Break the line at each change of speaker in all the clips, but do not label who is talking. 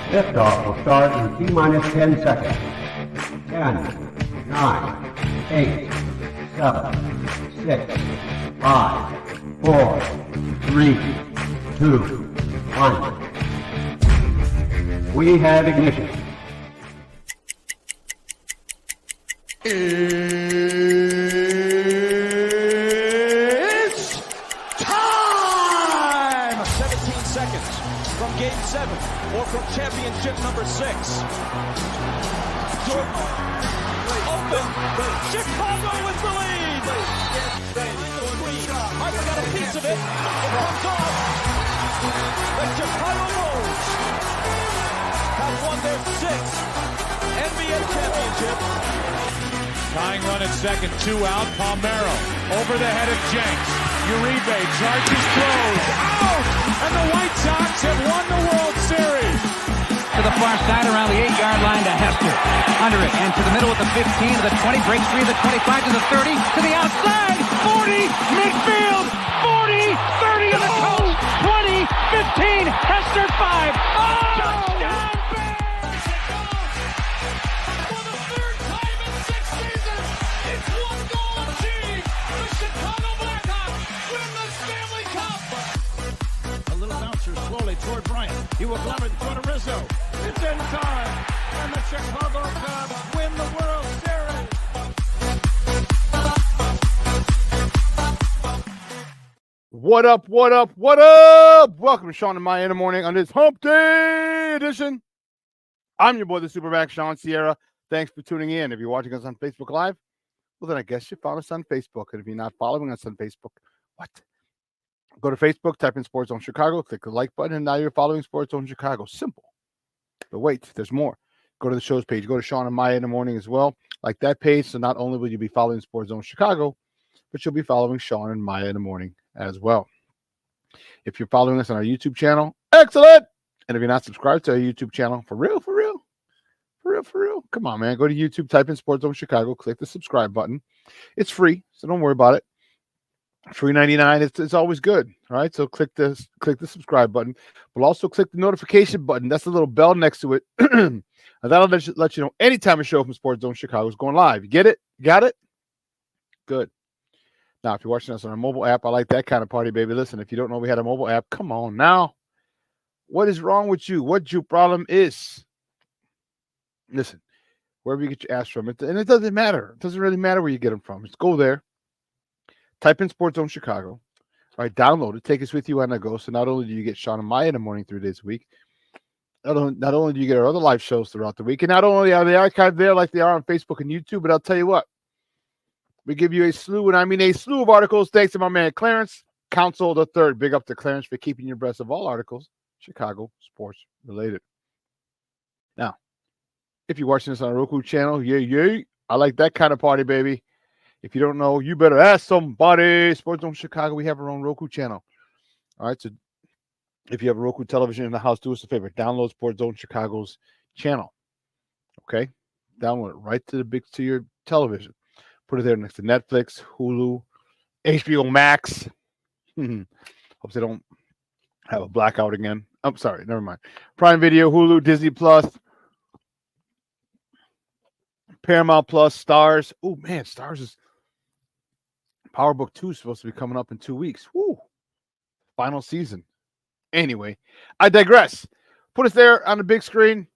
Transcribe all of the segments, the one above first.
Liftoff will start in T-minus 10 seconds. 10, 9, 8, 7, 6, 5, 4, 3, 2, 1. We have ignition.
It's time! 17 seconds from Game 7 or from championship number 6. Jordan, open. Chicago with the lead. Harper got a piece of it. It comes off. The Chicago Bulls have won their 6th NBA championship.
Tying run at second, 2 out. Palmero over the head of Jenks. Uribe charges, throws, out! And the White Sox have won the World Series.
To the far side around the 8-yard line to Hester. Under it and to the middle with the 15, to the 20, breaks free of the 25 to the 30, to the outside, 40, midfield, 40, 30 to the coast, 20, 15, Hester 5. Oh!
Toward Bryant. He will glove it in front of Rizzo. It's in time. And the Chicago Cubs win the World Series.
What up, what up, what up? Welcome to Shawn and Maya in the morning on this Hump Day edition. I'm your boy, the SuperBack, Shawn Sierra. Thanks for tuning in. If you're watching us on Facebook Live, well, then I guess you follow us on Facebook. And if you're not following us on Facebook, what? Go to Facebook, type in Sports Zone Chicago, click the like button, and now you're following Sports Zone Chicago. Simple. But wait, there's more. Go to the show's page. Go to Shawn and Maya in the morning as well. Like that page, so not only will you be following Sports Zone Chicago, but you'll be following Shawn and Maya in the morning as well. If you're following us on our YouTube channel, excellent! And if you're not subscribed to our YouTube channel, for real, come on, man. Go to YouTube, type in Sports Zone Chicago, click the subscribe button. It's free, so don't worry about it. $3.99. It's always good. All right. So click the subscribe button, but also click the notification button. That's the little bell next to it. And that'll let you know anytime a show from Sports Zone Chicago is going live. You get it? You got it? Good. Now, if you're watching us on our mobile app, I like that kind of party, baby. Listen, if you don't know we had a mobile app, come on now. What is wrong with you? What your problem is? Listen, wherever you get your ass from, and it doesn't matter. It doesn't really matter where you get them from. Just go there. Type in Sports Zone Chicago. All right, download it. Take us with you on the go. So not only do you get Shawn and Maya in the morning 3 days a week, not only do you get our other live shows throughout the week, and not only are they archived there like they are on Facebook and YouTube, but I'll tell you what, we give you a slew, and I mean a slew of articles, thanks to my man Clarence, Council III. Big up to Clarence for keeping you abreast of all articles, Chicago sports related. Now, if you're watching this on a Roku channel, yay, I like that kind of party, baby. If you don't know, you better ask somebody. Sports Zone Chicago, we have our own Roku channel. All right, so if you have a Roku television in the house, do us a favor. Download Sports Zone Chicago's channel. Okay? Download it right to your television. Put it there next to Netflix, Hulu, HBO Max. Hope they don't have a blackout again. I'm sorry, never mind. Prime Video, Hulu, Disney Plus, Paramount Plus, Stars. Oh, man, Stars is... Power Book 2 is supposed to be coming up in 2 weeks. Woo! Final season. Anyway, I digress. Put us there on the big screen.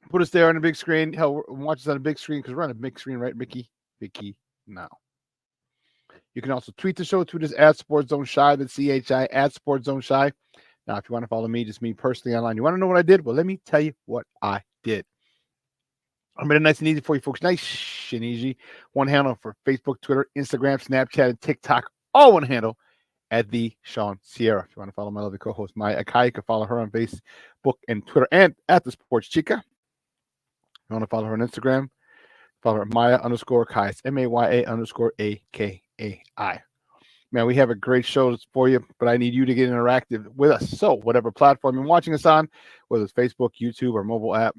Put us there on the big screen. Hell, watch us on the big screen because we're on a big screen, right, Mickey? Mickey, now. You can also tweet the show. Tweet us at Sports Zone Shy. That's CHI at Sports Zone Shy. Now, if you want to follow me, just me personally online. You want to know what I did? Well, let me tell you what I did. I made it nice and easy for you folks. Nice and easy. One handle for Facebook, Twitter, Instagram, Snapchat, and TikTok. All one handle at the Shawn Sierra. If you want to follow my lovely co-host, Maya Akai, you can follow her on Facebook and Twitter and at the Sports Chica. If you want to follow her on Instagram, follow her Maya_Kai. It's MAYA_AKAI. Man, we have a great show for you, but I need you to get interactive with us. So whatever platform you're watching us on, whether it's Facebook, YouTube, or mobile app,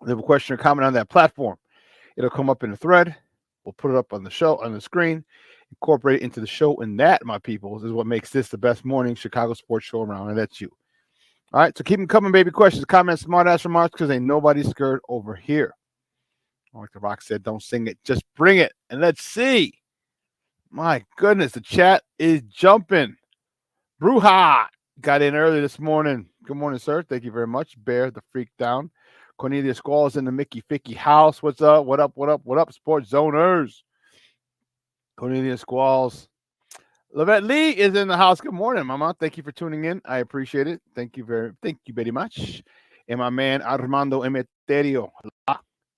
leave a question or comment on that platform. It'll come up in a thread. We'll put it up on the show, on the screen, incorporate it into the show. And that, my people, is what makes this the best morning Chicago sports show around. And that's you. All right. So keep them coming, baby. Questions, comments, smart ass remarks, because ain't nobody scared over here. Like The Rock said, don't sing it, just bring it. And let's see. My goodness, the chat is jumping. Bruja got in early this morning. Good morning, sir. Thank you very much. Bear the freak down. Cornelius Squall's in the Mickey Ficky house. What's up? What up? What up? What up, sports zoners? Cornelius Squalls. Lavette Lee is in the house. Good morning, Mama. Thank you for tuning in. I appreciate it. Thank you very much. And my man Armando Emeterio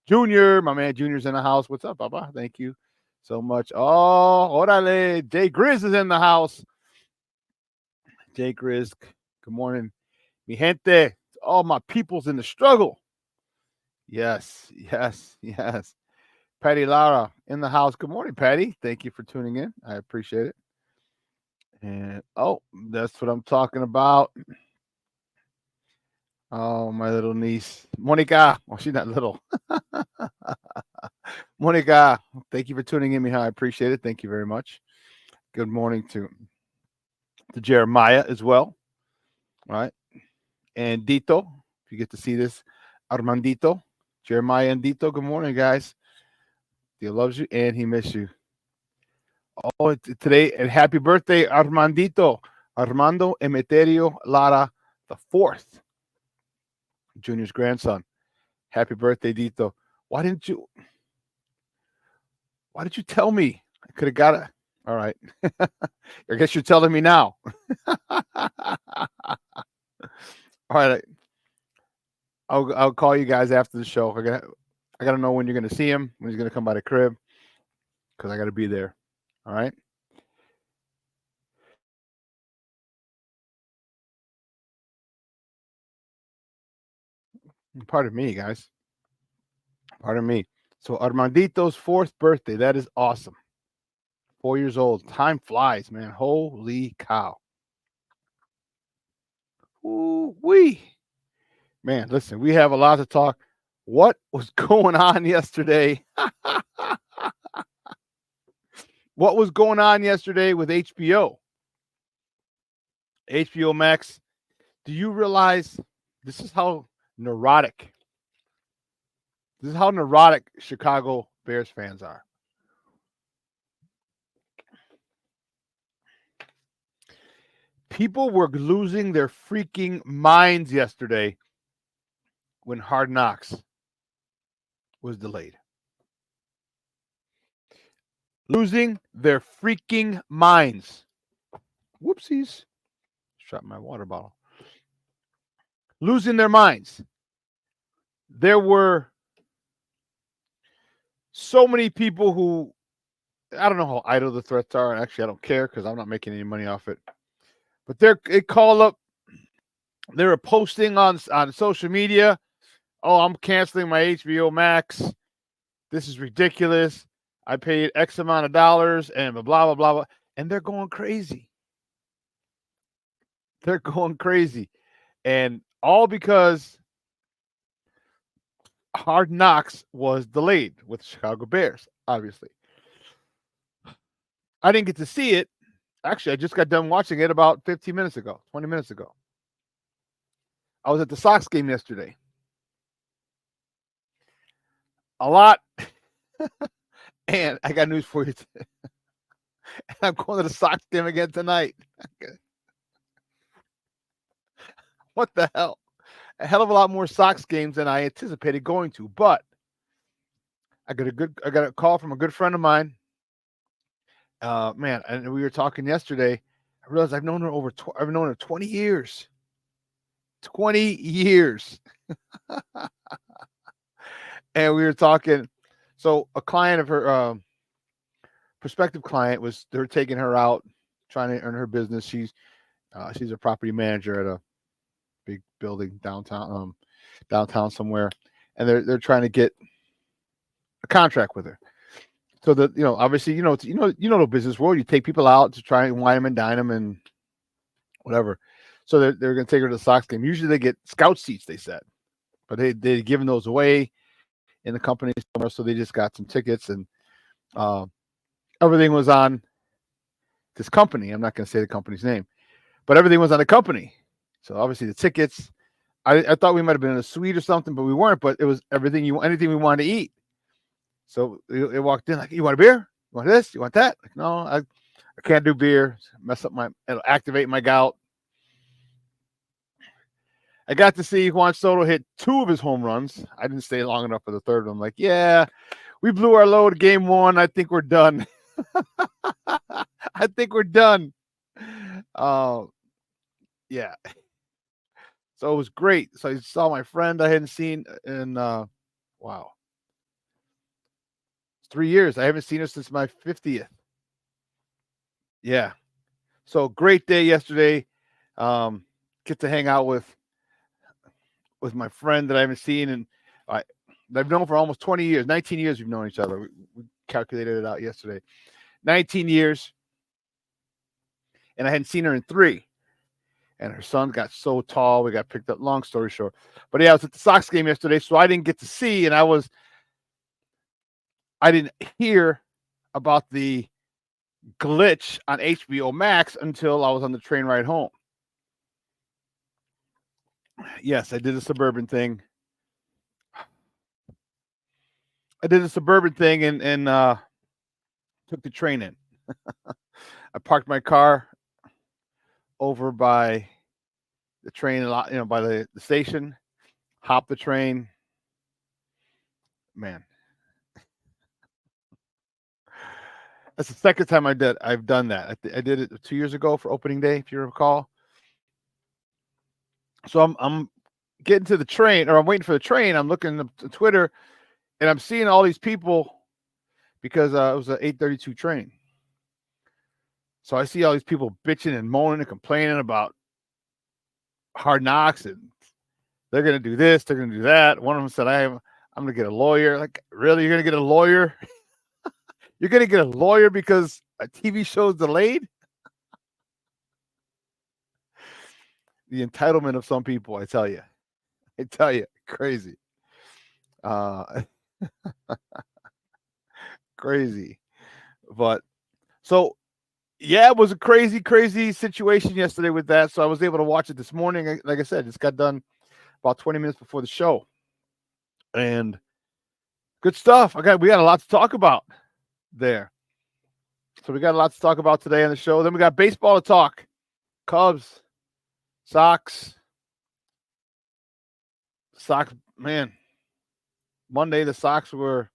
Jr. My man Junior's in the house. What's up, Papa? Thank you so much. Oh, orale. Jay Grizz is in the house. Jay Grizz. Good morning. Mi gente. All my peoples in the struggle. Yes. Patty Lara in the house. Good morning, Patty. Thank you for tuning in. I appreciate it. And that's what I'm talking about. Oh, my little niece, Monica. Oh, she's not little. Monica, thank you for tuning in, Mija. I appreciate it. Thank you very much. Good morning to Jeremiah as well. All right. And Dito, if you get to see this, Armandito, Jeremiah and Dito. Good morning, guys. He loves you and he misses you. Oh, today, and happy birthday, Armandito, Armando Emeterio Lara the fourth, Junior's grandson. Happy birthday, Dito. Why did you tell me? I could have got it. All right. I guess you're telling me now. All right. I'll call you guys after the show. I gotta know when you're gonna see him, when he's gonna come by the crib, because I gotta be there. All right. Pardon me, guys. Pardon me. So Armandito's fourth birthday. That is awesome. 4 years old. Time flies, man. Holy cow. Ooh-wee. Man, listen, we have a lot to talk. What was going on yesterday? What was going on yesterday with HBO? HBO Max. Do you realize this is how neurotic Chicago Bears fans are? People were losing their freaking minds yesterday when Hard Knocks was delayed. Losing their freaking minds. Whoopsies. Dropped my water bottle. Losing their minds. There were so many people who, I don't know how idle the threats are, and actually I don't care because I'm not making any money off it. But they were posting on social media, oh, I'm canceling my HBO Max. This is ridiculous. I paid X amount of dollars and blah, blah, blah, blah. And they're going crazy. They're going crazy. And all because Hard Knocks was delayed with the Chicago Bears, obviously. I didn't get to see it. Actually, I just got done watching it about 20 minutes ago. I was at the Sox game yesterday. A lot. And I got news for you. I'm going to the Sox game again tonight. What the hell? A hell of a lot more Sox games than I anticipated going to. But I got a call from a good friend of mine. Man, and we were talking yesterday. I realized I've known her 20 years. 20 years. And we were talking. So a client of her, prospective client, they were taking her out, trying to earn her business. She's a property manager at a big building downtown somewhere, and they're trying to get a contract with her. So that, obviously, the business world, you take people out to try and wine them and dine them and whatever. So they're going to take her to the Sox game. Usually they get scout seats, they said, but they'd given those away in the company somewhere, so they just got some tickets. And everything was on this company. I'm not going to say the company's name, but everything was on the company. So obviously the tickets. I thought we might have been in a suite or something, but we weren't. But it was anything we wanted to eat. So it walked in like, you want a beer? You want this? You want that? Like, no, I can't do beer. It'll activate my gout. I got to see Juan Soto hit 2 of his home runs. I didn't stay long enough for the third one. I'm like, yeah, we blew our load game 1. I think we're done. I think we're done. Yeah. So it was great. So I saw my friend I hadn't seen in, wow. It's 3 years. I haven't seen her since my 50th. Yeah. So great day yesterday. Get to hang out with my friend that I haven't seen and I've known for almost 20 years. 19 years we've known each other. We calculated it out yesterday. 19 years. And I hadn't seen her in 3. And her son got so tall. We got picked up. Long story short. But yeah, I was at the Sox game yesterday, so I didn't get to see. And I didn't hear about the glitch on HBO Max until I was on the train ride home. Yes, I did a suburban thing. And took the train in. I parked my car over by the train, by the station, hopped the train. Man, that's the second time I've done that. I did it 2 years ago for opening day, if you recall. So I'm getting to the train, or I'm waiting for the train. I'm looking at Twitter, and I'm seeing all these people because it was an 8:32 train. So I see all these people bitching and moaning and complaining about Hard Knocks, and they're going to do this, they're going to do that. One of them said, I'm going to get a lawyer. Like, really? You're going to get a lawyer? You're going to get a lawyer because a TV show is delayed? The entitlement of some people, I tell you, crazy. Crazy. But so, yeah, it was a crazy situation yesterday with that. So I was able to watch it this morning. Like I said, just got done about 20 minutes before the show. And good stuff. We got a lot to talk about there. So we got a lot to talk about today on the show. Then we got baseball to talk. Cubs, Sox, man. Monday the Sox were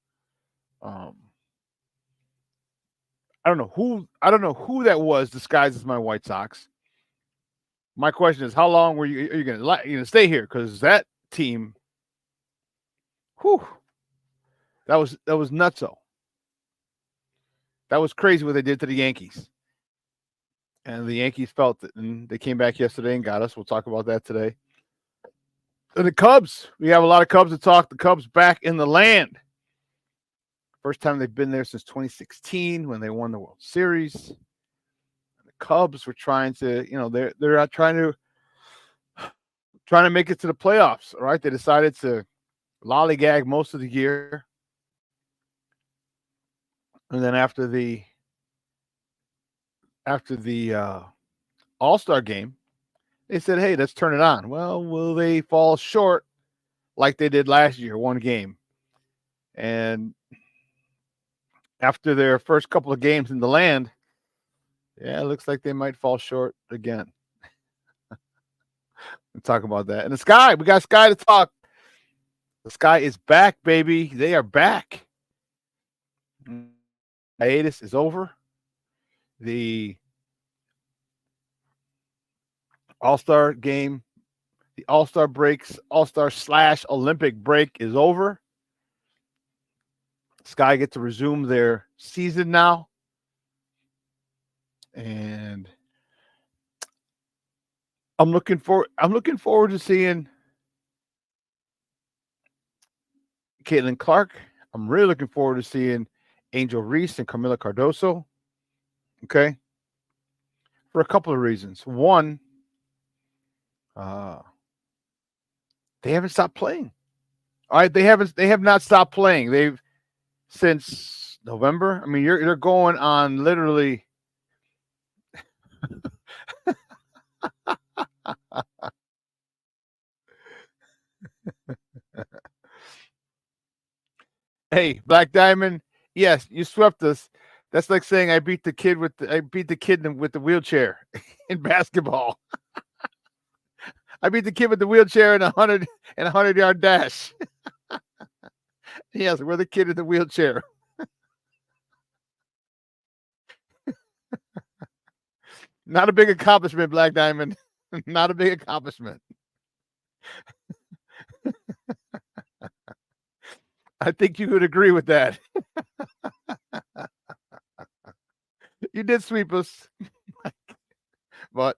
I don't know who that was disguised as my White Sox. My question is, how long are you going to stay here? Because that team, that was nutso. That was crazy what they did to the Yankees. And the Yankees felt it, and they came back yesterday and got us. We'll talk about that today. And the Cubs, we have a lot of Cubs to talk. The Cubs back in the land. First time they've been there since 2016 when they won the World Series. The Cubs were trying to, they're out trying to make it to the playoffs. All right, they decided to lollygag most of the year, and then after the All-Star game, they said, "Hey, let's turn it on." Well, will they fall short like they did last year, one game? And after their first couple of games in the land, yeah, it looks like they might fall short again. We'll talk about that. And the Sky, we got Sky to talk. The Sky is back, baby. They are back. Hiatus is over. The All-Star game, the All-Star breaks, All-Star/Olympic break is over. Sky get to resume their season now. And I'm looking forward to seeing Caitlin Clark. I'm really looking forward to seeing Angel Reese and Camila Cardoso. Okay. For a couple of reasons. One, they haven't stopped playing. All right, they have not stopped playing. They've since November. I mean, you're going on literally. Hey, Black Diamond. Yes, you swept us. That's like saying I beat the kid with the wheelchair in basketball. I beat the kid with the wheelchair in a 100-yard dash. Yes, we're the kid in the wheelchair. Not a big accomplishment, Black Diamond. Not a big accomplishment. I think you would agree with that. You did sweep us. But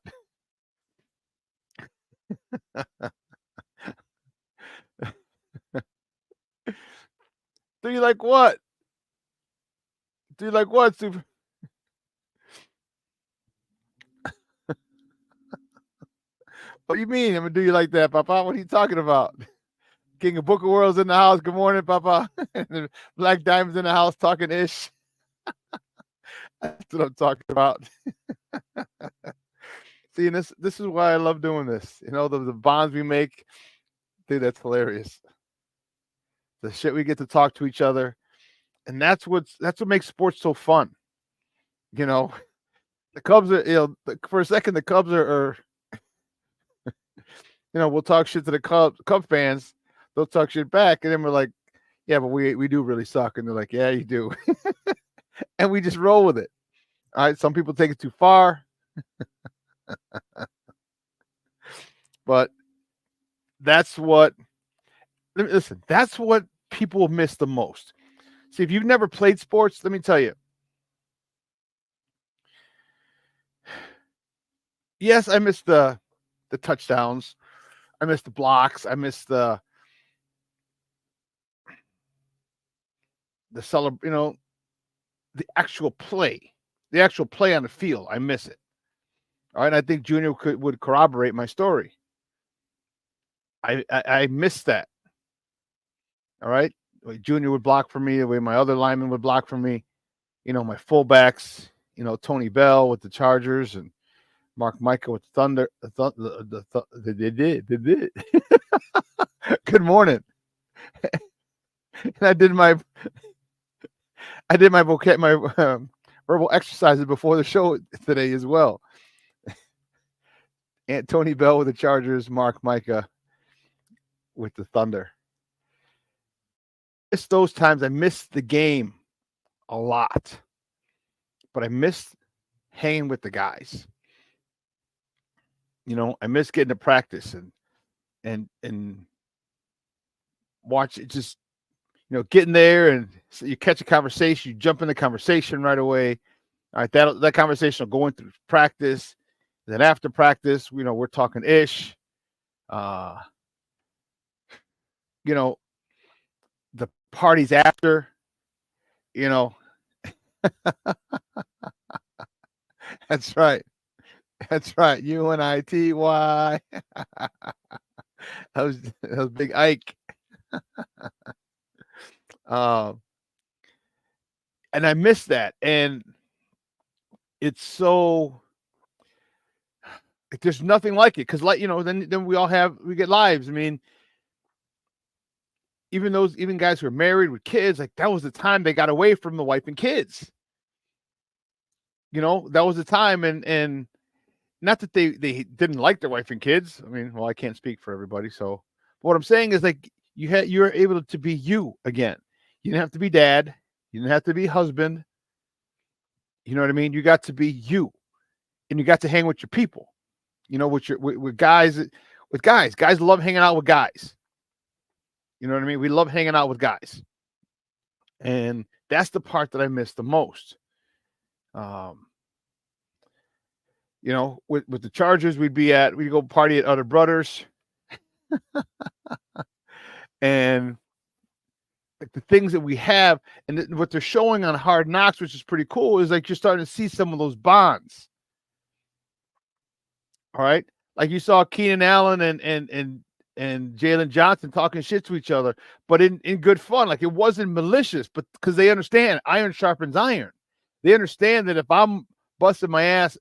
do you like what? Do you like what, Super? What do you mean? I'm gonna do you like that, Papa? What are you talking about? King of Book of Worlds in the house. Good morning, Papa. And Black Diamond's in the house talking ish. That's what I'm talking about. See, and this is why I love doing this. You know, the bonds we make, dude, that's hilarious. The shit we get to talk to each other. And that's what makes sports so fun. You know, the Cubs are, for a second, the Cubs are we'll talk shit to the Cub fans. They'll talk shit back. And then we're like, yeah, but we do really suck. And they're like, yeah, you do. And we just roll with it. All right. Some people take it too far. But that's what people miss the most. See, if you've never played sports, let me tell you. Yes, I miss the touchdowns. I miss the blocks. I miss the the actual play. The actual play on the field. I miss it. All right. I think Junior would corroborate my story. I miss that. All right. The way Junior would block for me, the way my other linemen would block for me. My fullbacks, Tony Bell with the Chargers and Mark Micah with the Thunder. They did. Good morning. And I did my verbal exercises before the show today as well. And Tony Bell with the Chargers, Mark Micah with the Thunder. It's those times I miss the game a lot, but I miss hanging with the guys. I miss getting to practice and watch it. Just getting there and so you catch a conversation, you jump in the conversation right away. All right, that conversation will go into practice. Then after practice, we're talking ish. The parties after, That's right. That's right. UNITY. That was Big Ike. And I miss that. And it's so there's nothing like it. Because then we get lives. I mean, even guys who are married with kids, like that was the time they got away from the wife and kids. That was the time, and not that they didn't like their wife and kids. I mean, well, I can't speak for everybody. So what I'm saying is like you're able to be you again. You didn't have to be dad. You didn't have to be husband. You know what I mean? You got to be you, and you got to hang with your people. With guys. With guys. Guys love hanging out with guys. You know what I mean? We love hanging out with guys. And that's the part that I miss the most. With the Chargers, we'd go party at other brothers. And like the things that we have and what they're showing on Hard Knocks, which is pretty cool, is like you're starting to see some of those bonds. All right. Like you saw Keenan Allen and Jalen Johnson talking shit to each other, but in good fun. Like, it wasn't malicious, but because they understand iron sharpens iron. They understand that if I'm busting my ass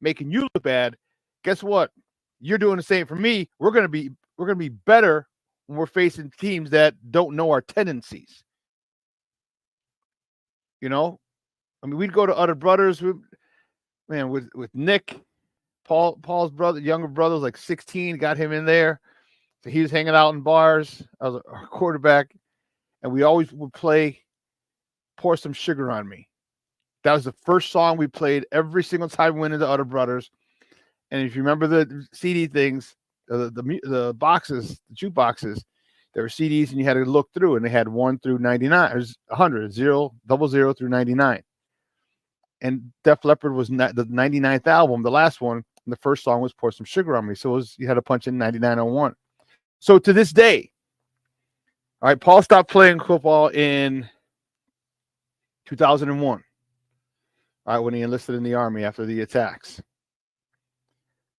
making you look bad, guess what? You're doing the same for me. We're gonna be better when we're facing teams that don't know our tendencies. You know, I mean, we'd go to other brothers. With Nick, Paul's brother, younger brother, was like 16. Got him in there, so he was hanging out in bars. I was a quarterback, and we always would play "Pour Some Sugar on Me." That was the first song we played every single time we went into other brothers. And if you remember the CD things, the boxes, the jukeboxes, there were CDs, and you had to look through, and they had 1 through 99, or 100, 0, 00 through 99. And Def Leppard was the 99th album, the last one, and the first song was "Pour Some Sugar on Me." So you had to punch in 9901. So to this day, all right, Paul stopped playing football in 2001. All right, when he enlisted in the Army after the attacks.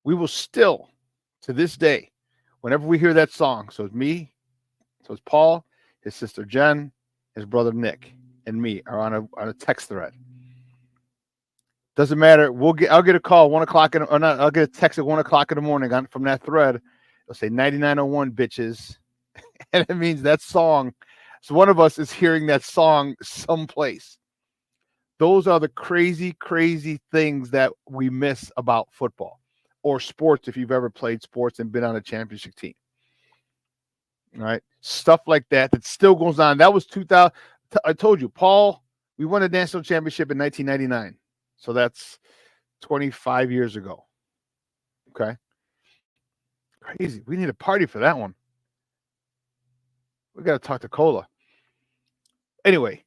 We will still, to this day, whenever we hear that song, so it's me, so it's Paul, his sister Jen, his brother Nick, and me are on a text thread. Doesn't matter. I'll get a call 1 o'clock I'll get a text at 1 o'clock in the morning from that thread. It'll say 9901 bitches. And it means that song. So one of us is hearing that song someplace. Those are the crazy, crazy things that we miss about football or sports, if you've ever played sports and been on a championship team. All right. Stuff like that still goes on. That was 2000. I told you, Paul, we won a national championship in 1999. So that's 25 years ago. Okay. Crazy. We need a party for that one. We got to talk to Cola. Anyway,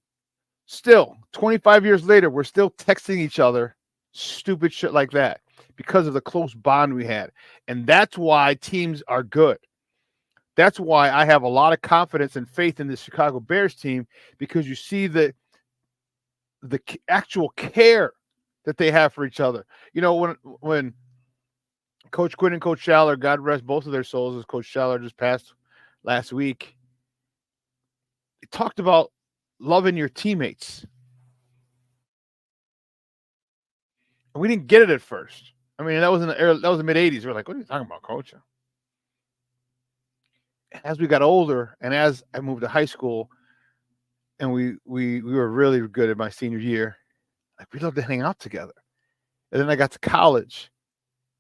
still 25 years later, we're still texting each other stupid shit like that because of the close bond we had. And that's why teams are good. That's why I have a lot of confidence and faith in the Chicago Bears team, because you see the actual care that they have for each other. You know, when Coach Quinn and Coach Schaller, God rest both of their souls, as Coach Schaller just passed last week, he talked about loving your teammates. And we didn't get it at first. I mean, that was the mid 80s. We're like, what are you talking about, Coach? As we got older, and as I moved to high school, and we were really good at my senior year, like, we loved to hang out together. And then I got to college,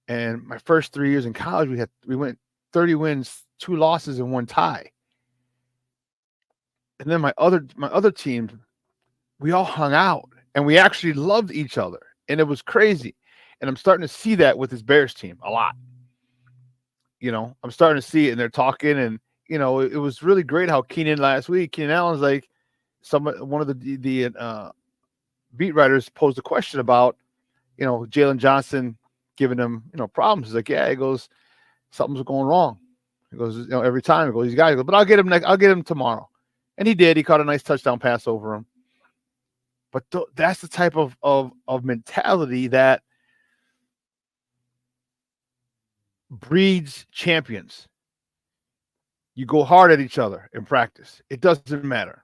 and my first 3 years in college, we went 30 wins, 2 losses, and 1 tie. And then my other teams, we all hung out, and we actually loved each other, and it was crazy. And I'm starting to see that with this Bears team a lot. You know, I'm starting to see it, and they're talking, and you know, it was really great how Keenan Allen's like, one of the beat writers posed a question about, you know, Jalen Johnson giving him, you know, problems. He's like, yeah, he goes, something's going wrong. He goes, you know, every time he goes, these guys go, but I'll get him tomorrow. And he did. He caught a nice touchdown pass over him. But that's the type of mentality that breeds champions. You go hard at each other in practice. It doesn't matter.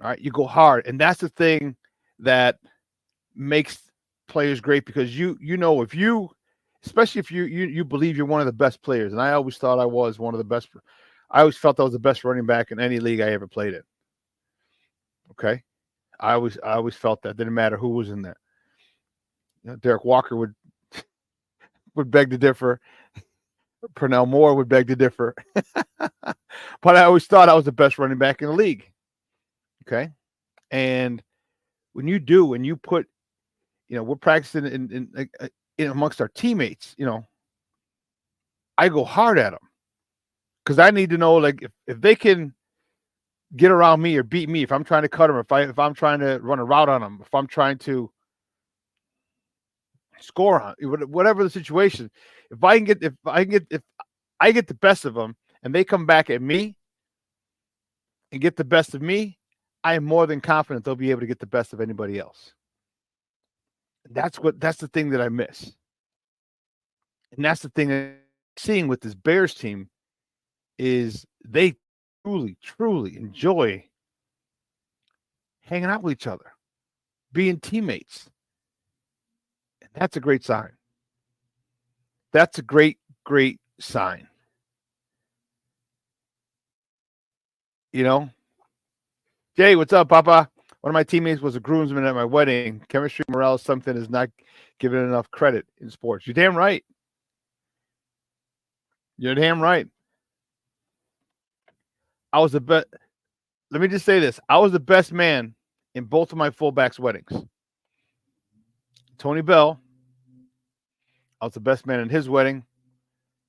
All right, you go hard, and that's the thing that makes players great, because you know, if you, especially if you believe you're one of the best players, and I always thought I was one of the best. I always felt I was the best running back in any league I ever played in. Okay, I always felt that. Didn't matter who was in there. You know, Derek Walker would beg to differ. Pernell Moore would beg to differ. But I always thought I was the best running back in the league. Okay. And when you put, you know, we're practicing in amongst our teammates, you know, I go hard at them, because I need to know, like, if they can get around me or beat me, if I'm trying to cut them, if I'm trying to run a route on them, if I'm trying to score on, whatever the situation, if I get the best of them and they come back at me and get the best of me, I am more than confident they'll be able to get the best of anybody else. That's the thing that I miss. And that's the thing that seeing with this Bears team is they truly enjoy hanging out with each other, being teammates. And that's a great sign. That's a great sign. You know? Jay, what's up, Papa? One of my teammates was a groomsman at my wedding. Chemistry, morale, something is not given enough credit in sports. You're damn right. You're damn right. I was the best. Let me just say this. I was the best man in both of my fullbacks' weddings. Tony Bell, I was the best man in his wedding,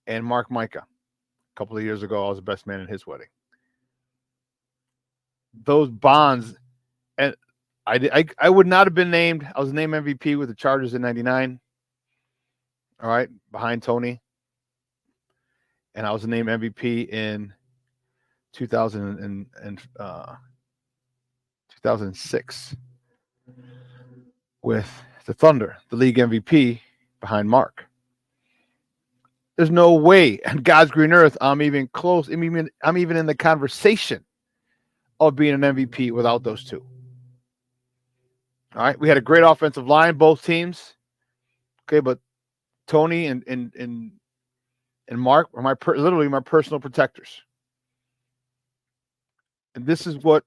and Mark Micah. A couple of years ago, I was the best man in his wedding. Those bonds, and I would not have been named. I was named MVP with the Chargers in '99. All right, behind Tony, and I was named MVP in 2006 with the Thunder, the league MVP behind Mark. There's no way on God's green earth I'm even close. I'm even in the conversation of being an MVP without those two. All right, we had a great offensive line, both teams. Okay, but Tony and Mark are literally my personal protectors. And this is what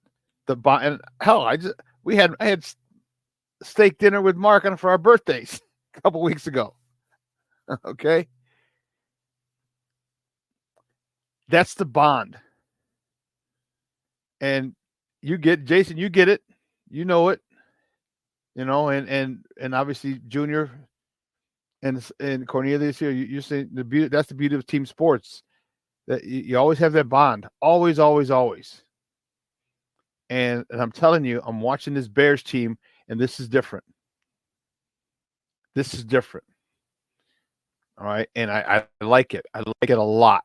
and hell, I had steak dinner with Mark for our birthdays a couple weeks ago. Okay, that's the bond. And Jason, you get it, you know it, and obviously Junior and Cornelius here. You're saying that's the beauty of team sports, that you always have that bond, always. And I'm telling you, I'm watching this Bears team, and this is different. This is different. All right. And I like it. I like it a lot,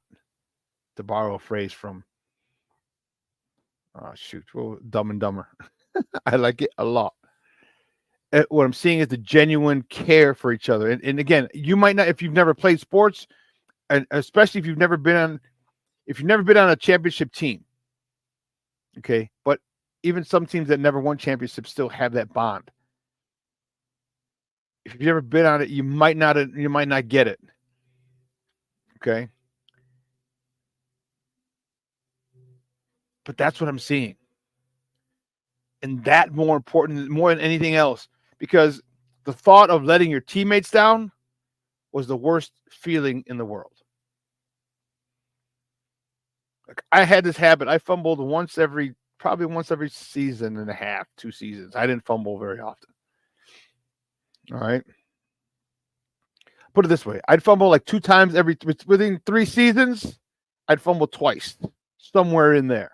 to borrow a phrase from, Dumb and Dumber. I like it a lot. What I'm seeing is the genuine care for each other. And again, you might not, if you've never played sports, and especially if you've never been on a championship team. Okay. But even some teams that never won championships still have that bond. If you've never been on it, you might not get it. Okay. But that's what I'm seeing. And that more important, more than anything else, because the thought of letting your teammates down was the worst feeling in the world. Like, I had this habit. I fumbled probably once every season and a half, 2 seasons. I didn't fumble very often. All right. Put it this way. I'd fumble like 2 times within 3 seasons. I'd fumble twice, somewhere in there.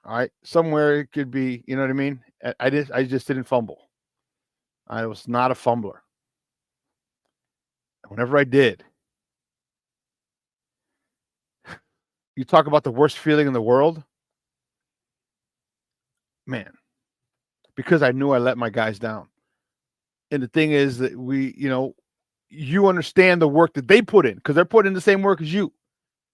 All right. Somewhere it could be, you know what I mean? I just didn't fumble. I was not a fumbler. Whenever I did, you talk about the worst feeling in the world. Man, because I knew I let my guys down. And the thing is that you understand the work that they put in, because they're putting in the same work as you,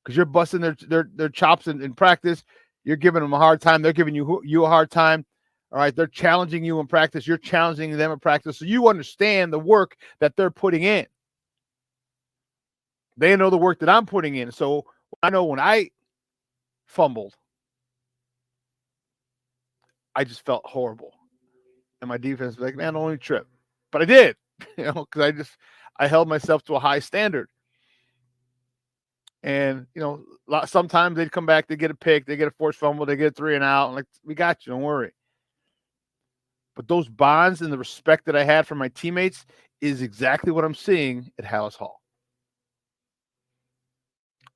because you're busting their chops in practice. You're giving them a hard time. They're giving you a hard time. All right. They're challenging you in practice. You're challenging them in practice. So you understand the work that they're putting in. They know the work that I'm putting in. So I know when I fumbled, I just felt horrible. And my defense was like, man, only trip. But I did, because I held myself to a high standard. And, sometimes they'd come back, they get a pick, they get a forced fumble, they get a 3 and out. And like, we got you, don't worry. But those bonds and the respect that I had for my teammates is exactly what I'm seeing at Hallis Hall.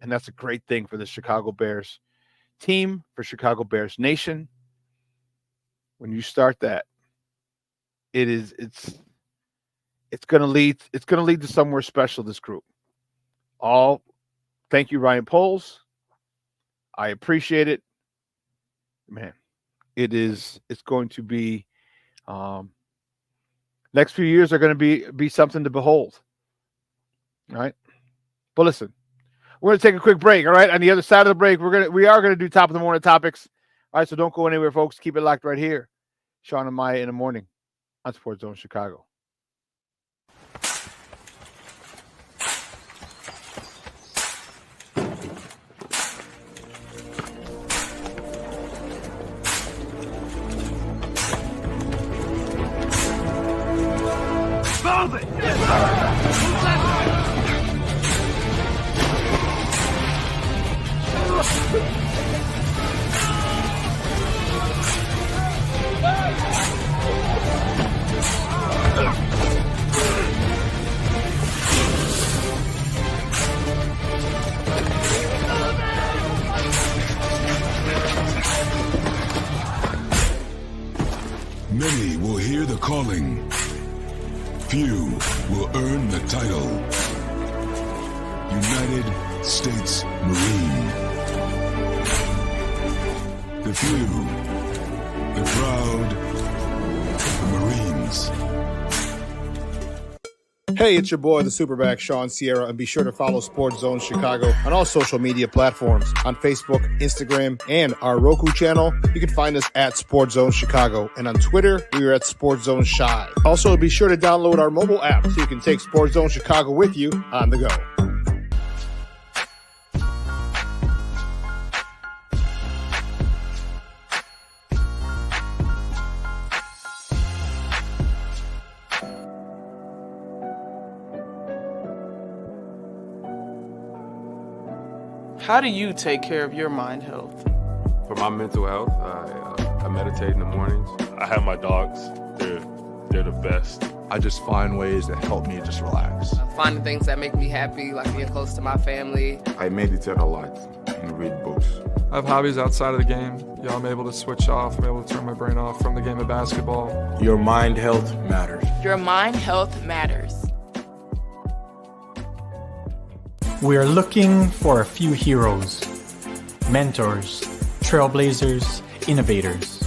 And that's a great thing for the Chicago Bears team, for Chicago Bears Nation. When you start that, it's going to lead to somewhere special, this group. Thank you, Ryan Poles. I appreciate it. Man, it's going to be, next few years are going to be something to behold. All right. But listen, we're going to take a quick break, all right? On the other side of the break, we are going to do top of the morning topics. All right, so don't go anywhere, folks. Keep it locked right here. Shawn and Maya in the morning on Sports Zone Chicago.
Move it!
Many will hear the calling. Few will earn the title. United States Marine. The few, the proud, the Marines.
Hey, it's your boy, the SuperBack, Shawn Sierra, and be sure to follow Sports Zone Chicago on all social media platforms, on Facebook, Instagram, and our Roku channel. You can find us at Sports Zone Chicago, and on Twitter, we are at Sports Zone Shy. Also, be sure to download our mobile app so you can take Sports Zone Chicago with you on the go.
How do you take care of your mind health?
For my mental health, I meditate in the mornings.
I have my dogs. They're the best.
I just find ways that help me just relax.
Finding things that make me happy, like being close to my family.
I meditate a lot and read books.
I have hobbies outside of the game. Yeah, I'm able to switch off. I'm able to turn my brain off from the game of basketball.
Your mind health matters.
Your mind health matters.
We are looking for a few heroes, mentors, trailblazers, innovators,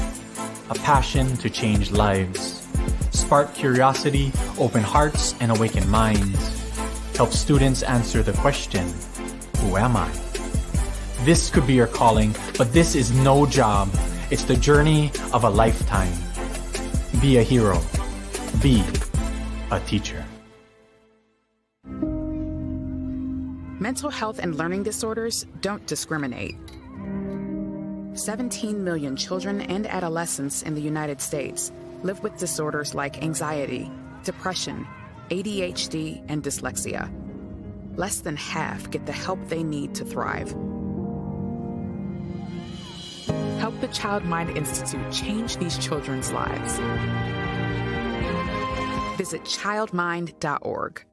a passion to change lives, spark curiosity, open hearts, and awaken minds, help students answer the question, who am I? This could be your calling, but this is no job. It's the journey of a lifetime. Be a hero. Be a teacher.
Mental health and learning disorders don't discriminate. 17 million children and adolescents in the United States live with disorders like anxiety, depression, ADHD, and dyslexia. Less than half get the help they need to thrive. Help the Child Mind Institute change these children's lives. Visit childmind.org.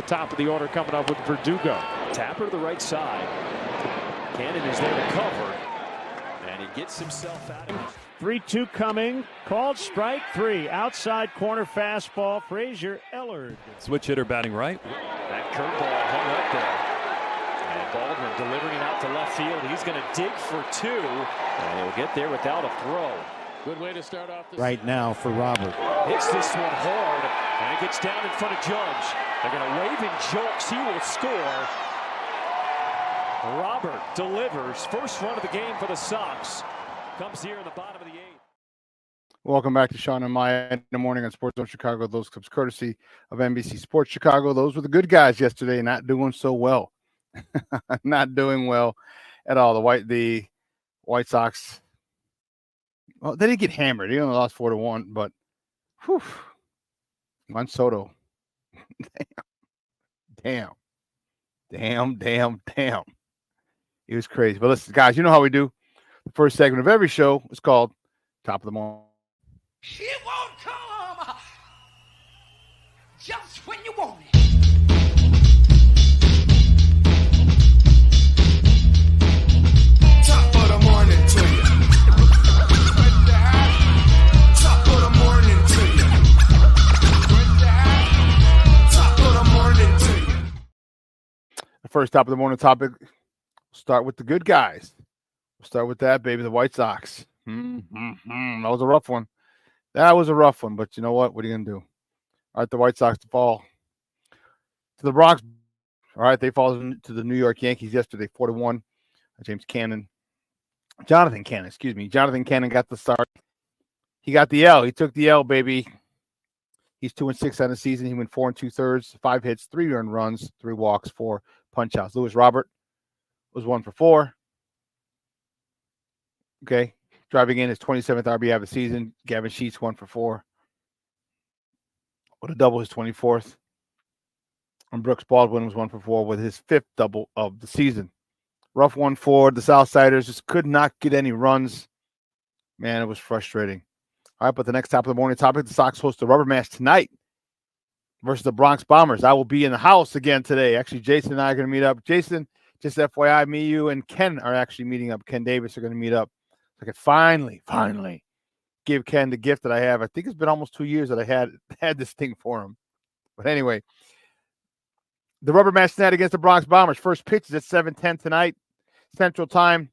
Top of the order coming up with Verdugo.
Tapper to the right side. Cannon is there to cover. And he gets himself out.
3-2 coming. Called strike three. Outside corner fastball. Frazier Ellard.
Switch hitter batting right. That curveball hung up there. And Baldwin delivering it out to left field. He's going to dig for two. And he'll get there without a throw.
Good way to start off
right now for Robert.
Hits this one hard. And it gets down in front of Judge. They're going to wave in jokes. He will score. Robert delivers. First run of the game for the Sox. Comes here in the bottom of the eighth.
Welcome back to Shawn and Maya in the morning on Sports Zone Chicago. Those clips courtesy of NBC Sports Chicago. Those were the good guys yesterday, not doing so well. Not doing well at all. The White Sox, well, they didn't get hammered. They only lost 4-1, but whew, Juan Soto. Damn. It was crazy. But listen, guys, you know how we do. The first segment of every show is called Top of the Morning.
She won't come just when you want it.
Top of the morning to you. Top of the morning to you. Top of the morning to you.
First top of the morning topic. Start with the good guys. We'll start with that, baby. The White Sox. That was a rough one. But you know what? What are you going to do? All right, the White Sox fall to the Bronx. All right, they fall to the New York Yankees yesterday, 4-1. Jonathan Cannon got the start. He got the L. He took the L, baby. He's 2-6 on the season. He went 4 2/3, 5 hits, 3 earned runs, 3 walks, 4 punch outs. Lewis Robert was 1 for 4. Okay, driving in his 27th RBI of the season. Gavin Sheets 1 for 4. With a double, his 24th. And Brooks Baldwin was 1 for 4 with his 5th double of the season. Rough one for the Southsiders. Just could not get any runs. Man, it was frustrating. All right, but the next top of the morning topic, the Sox host a rubber match tonight versus the Bronx Bombers. I will be in the house again today. Actually, Jason and I are going to meet up. Jason, just FYI, me, you, and Ken are actually meeting up. Ken Davis are going to meet up. I could finally give Ken the gift that I have. I think it's been almost 2 years that I had this thing for him. But anyway, the rubber match tonight against the Bronx Bombers. First pitch is at 7:10 tonight, Central Time.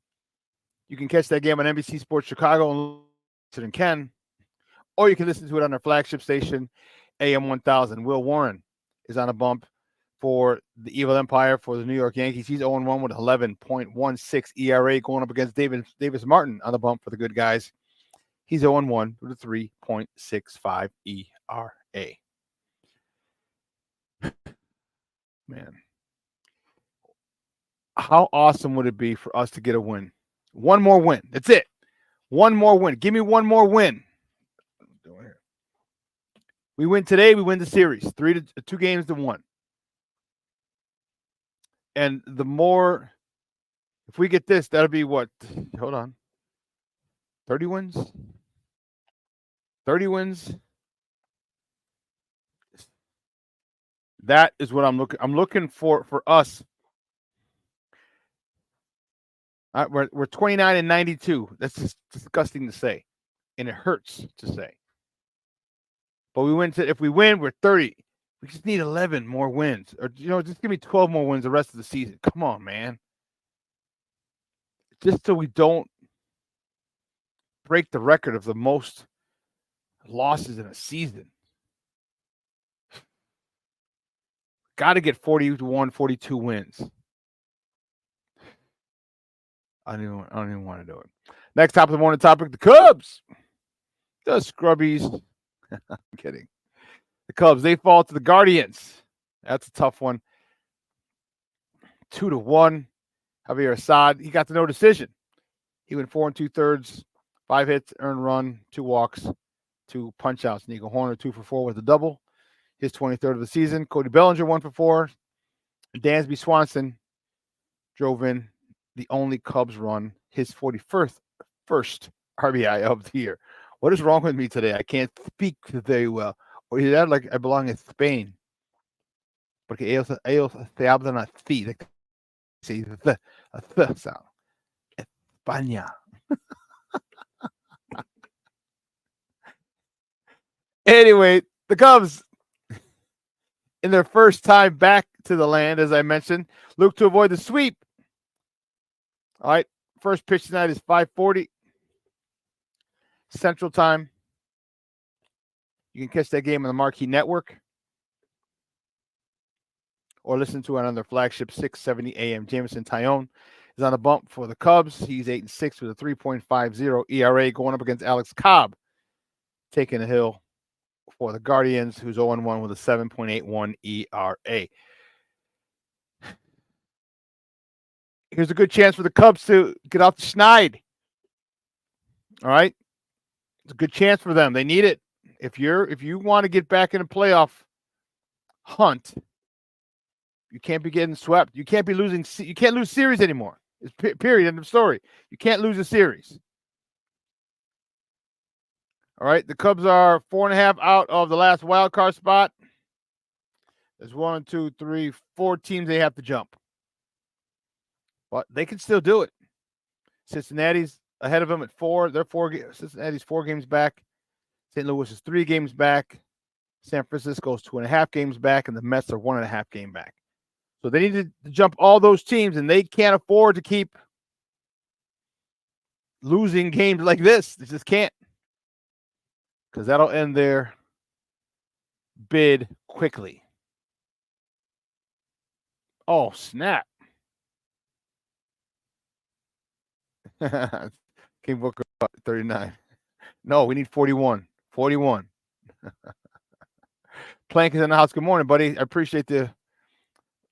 You can catch that game on NBC Sports Chicago and listen to Ken. Or you can listen to it on our flagship station, AM 1000. Will Warren is on a bump for the Evil Empire for the New York Yankees. He's 0-1 with 11.16 ERA, going up against Davis Martin on the bump for the good guys. He's 0-1 with a 3.65 ERA. Man, how awesome would it be for us to get a win? One more win. That's it. One more win. Give me one more win. We win today, we win the series. 2 games to 1. And the more, if we get this, that'll be what? Hold on. 30 wins? 30 wins. That is what I'm looking for us. We're 29-92. That's just disgusting to say. And it hurts to say. But if we win, we're 30. We just need 11 more wins. Or, just give me 12 more wins the rest of the season. Come on, man. Just so we don't break the record of the most losses in a season. Got to get 41, 42 wins. I don't even want to do it. Next top of the morning topic, the Cubs. The Scrubbies. I'm kidding. The Cubs, they fall to the Guardians. That's a tough one. 2-1. Javier Assad, he got the no decision. He went 4 2/3, 5 hits, earned run, 2 walks, 2 punch outs. Nico Horner, 2 for 4 with a double. His 23rd of the season. Cody Bellinger, 1 for 4. Dansby Swanson drove in the only Cubs run, his 41st RBI of the year. What is wrong with me today? I can't speak very well. Or is that like I belong in Spain? Porque ellos te hablan así. Sí, the sound. España. Anyway, the Cubs, in their first time back to the land, as I mentioned, look to avoid the sweep. All right, first pitch tonight is 5:40 Central Time. You can catch that game on the Marquee Network or listen to it on their flagship 670 AM. Jameson Tyone is on a bump for the Cubs. He's 8-6 with a 3.50 ERA, going up against Alex Cobb, taking a hill for the Guardians, who's 0-1 with a 7.81 ERA. Here's a good chance for the Cubs to get off the schneid. All right? It's a good chance for them. They need it. If you want to get back in a playoff hunt, you can't be getting swept. You can't be losing. You can't lose series anymore. It's period. End of story. You can't lose a series. All right. The Cubs are 4.5 out of the last wild card spot. There's 1, 2, 3, 4 teams they have to jump. But they can still do it. Cincinnati's ahead of them at 4. Cincinnati's 4 games back. St. Louis is 3 games back. San Francisco's 2.5 games back, and the Mets are 1.5 game back. So they need to jump all those teams, and they can't afford to keep losing games like this. They just can't, because that'll end their bid quickly. Oh, snap. King Booker 39. No, we need 41. 41. Plank is in the house. Good morning, buddy. I appreciate the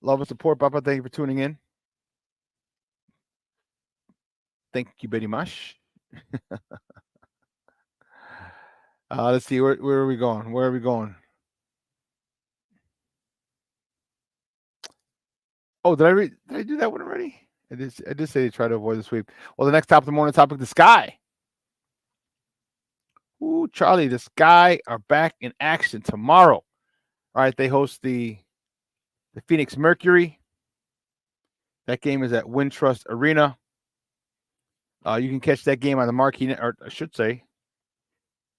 love and support, Papa. Thank you for tuning in. Thank you very much. Let's see. Where are we going? Where are we going? Oh, did I do that one already? I did say to try to avoid the sweep. Well, the next top of the morning topic, the Sky. Ooh, Charlie, the Sky are back in action tomorrow. All right, they host the Phoenix Mercury. That game is at Wintrust Arena. You can catch that game on the Marquee, or I should say,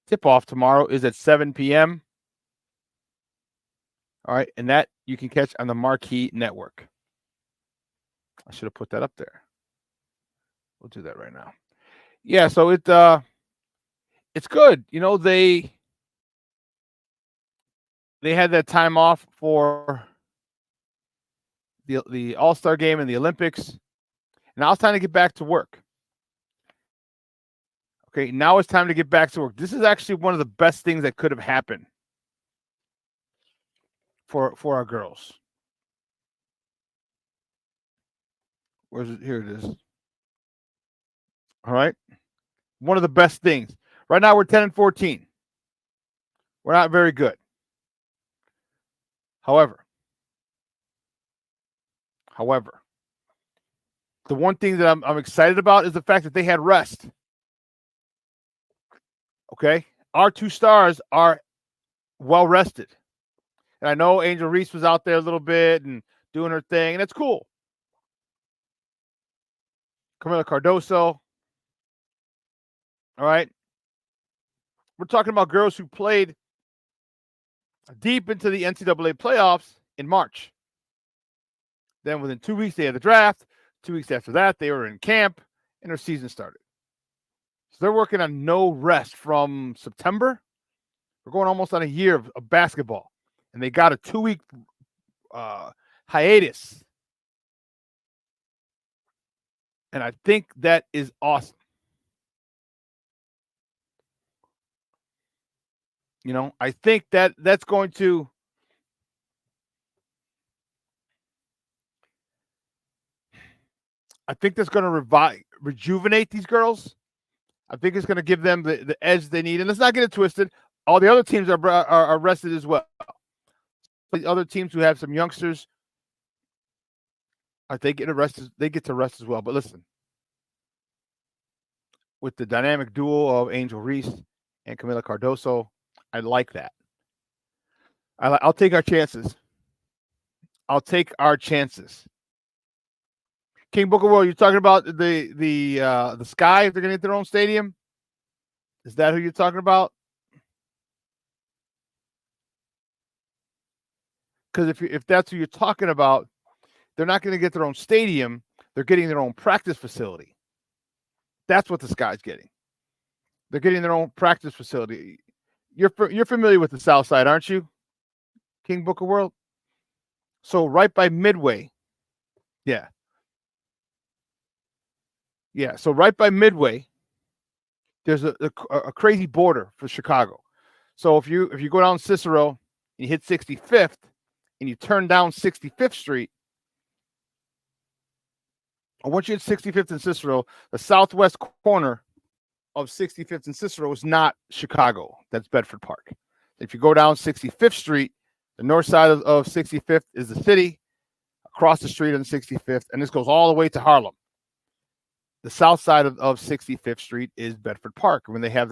tip-off tomorrow is at 7 p.m. All right, and that you can catch on the Marquee Network. I should have put that up there. We'll do that right now. Yeah, so it's good. You know, they had that time off for the All-Star game and the Olympics. Now it's time to get back to work. Okay, now it's time to get back to work. This is actually one of the best things that could have happened for our girls. Where's it? Here it is. All right. One of the best things. Right now we're 10-14. We're not very good. However, the one thing that I'm excited about is the fact that they had rest. Okay? Our two stars are well rested. And I know Angel Reese was out there a little bit and doing her thing, and it's cool. Camila Cardoso. All right. We're talking about girls who played deep into the NCAA playoffs in March. Then within 2 weeks, they had the draft. 2 weeks after that, they were in camp, and their season started. So they're working on no rest from September. We're going almost on a year of basketball. And they got a 2-week hiatus. And I think that is awesome. You know, I think that's going to rejuvenate these girls. I think it's going to give them the edge they need. And let's not get it twisted. All the other teams are rested as well. The other teams who have some youngsters, they get to rest as well. But listen, with the dynamic duo of Angel Reese and Camila Cardoso, I like that. I'll take our chances. King Booker World, you're talking about the Sky, if they're going to get their own stadium? Is that who you're talking about? Because if that's who you're talking about, they're not going to get their own stadium. They're getting their own practice facility. That's what the Sky's getting. They're getting their own practice facility. You're familiar with the South Side, aren't you, King Booker World? So right by Midway. Yeah. Yeah, so right by Midway, there's a crazy border for Chicago. So if you go down Cicero and you hit 65th and you turn down 65th Street, or once you hit 65th and Cicero, the southwest corner of 65th and Cicero is not Chicago. That's Bedford Park. If you go down 65th Street, the north side of 65th is the city, across the street on 65th, and this goes all the way to Harlem. The south side of 65th Street is Bedford Park. When they have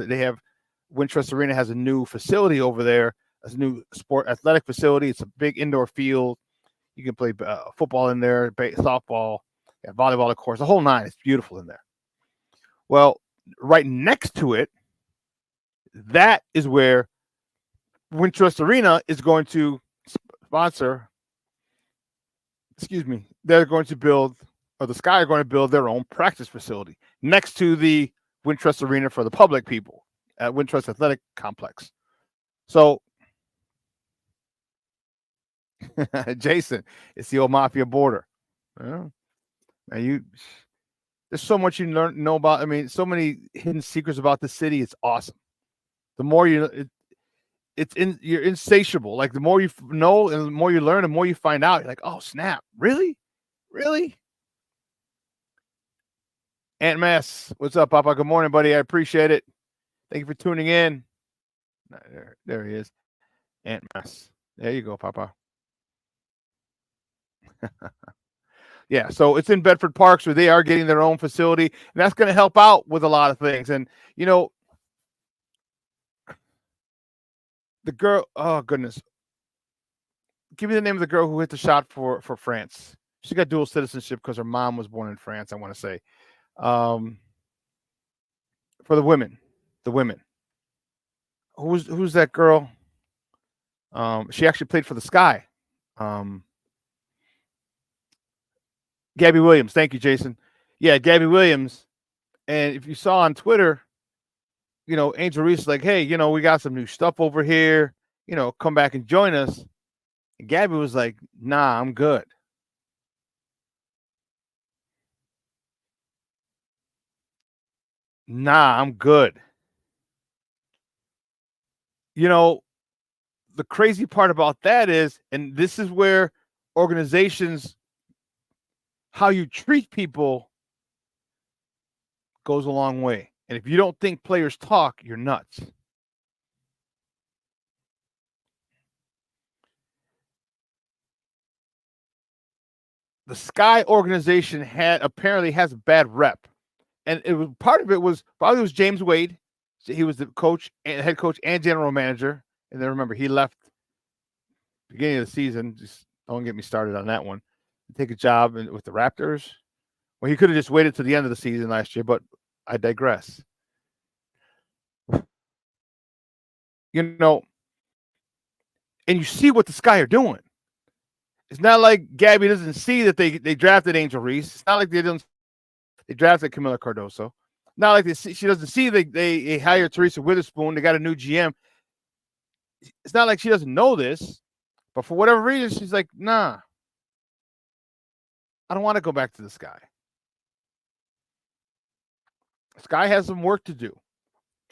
Wintrust Arena has a new facility over there, a new sport athletic facility. It's a big indoor field. You can play football in there, softball, volleyball, of course, the whole nine. It's beautiful in there. Well, right next to it, that is where Wintrust Arena is going to sponsor excuse me, they're going to build, or the Sky are going to build their own practice facility next to the Wintrust Arena for the public people at Wintrust Athletic Complex. So, Jason, it's the old Mafia border. Well, now there's so much you know about. I mean, so many hidden secrets about the city. It's awesome. The more you're insatiable. Like the more you know and the more you learn, the more you find out. You're like, oh snap, really? Aunt Mass, what's up, Papa? Good morning, buddy. I appreciate it. Thank you for tuning in. There he is. Aunt Mass. There you go, Papa. Yeah, so it's in Bedford Park, so they are getting their own facility, and that's going to help out with a lot of things. And, you know, the girl, oh, goodness. Give me the name of the girl who hit the shot for France. She got dual citizenship because her mom was born in France, I want to say. For the women. Who's that girl? She actually played for the Sky. Gabby Williams. Thank you, Jason. Yeah, Gabby Williams. And if you saw on Twitter, you know, Angel Reese like, hey, you know, we got some new stuff over here. You know, come back and join us. And Gabby was like, nah, I'm good. Nah, I'm good. You know, the crazy part about that is, and this is where organizations, how you treat people goes a long way. And if you don't think players talk, you're nuts. The Sky organization apparently has a bad rep. And part of it was James Wade. He was the coach and head coach and general manager. And then remember, he left beginning of the season. Just don't get me started on that one. Take a job with the Raptors. Well, he could have just waited to the end of the season last year, but I digress. You know, and you see what the Sky are doing. It's not like Gabby doesn't see that they drafted Angel Reese. It's not like they drafted Camila Cardoso. Not like she doesn't see they hired Teresa Witherspoon. They got a new GM. It's not like she doesn't know this, but for whatever reason, she's like, nah, I don't want to go back to the Sky. Sky has some work to do.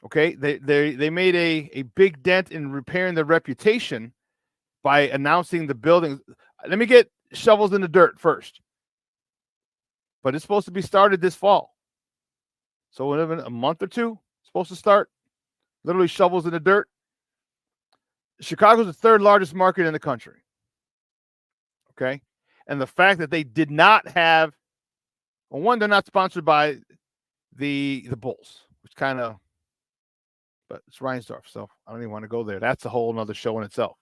Okay, they made a big dent in repairing their reputation by announcing the building. Let me get shovels in the dirt first. But it's supposed to be started this fall. So within a month or two, it's supposed to start. Literally shovels in the dirt. Chicago's the third largest market in the country. Okay. And the fact that they did not have, well, one, they're not sponsored by the Bulls, which kind of, but it's Reinsdorf, so I don't even want to go there. That's a whole nother show in itself.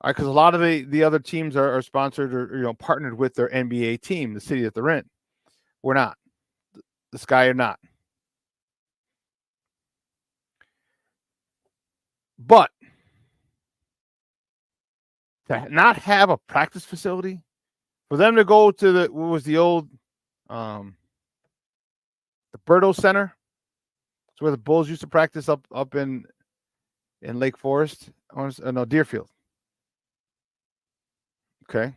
All right, because a lot of the other teams are sponsored or partnered with their NBA team, the city that they're in. We're not. The Sky are not. But to not have a practice facility, for them to go to what was the old the Berto Center. It's where the Bulls used to practice up in Lake Forest. No, Deerfield. Okay.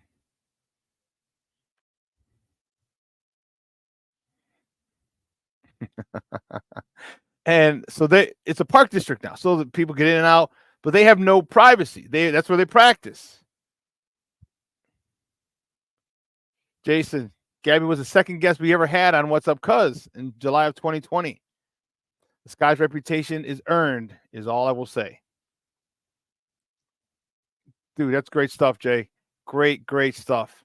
And so it's a park district now. So that people get in and out, but they have no privacy. That's where they practice. Jason, Gabby was the second guest we ever had on What's Up Cuz in July of 2020. The Sky's reputation is earned, is all I will say. Dude, that's great stuff, Jay. Great stuff.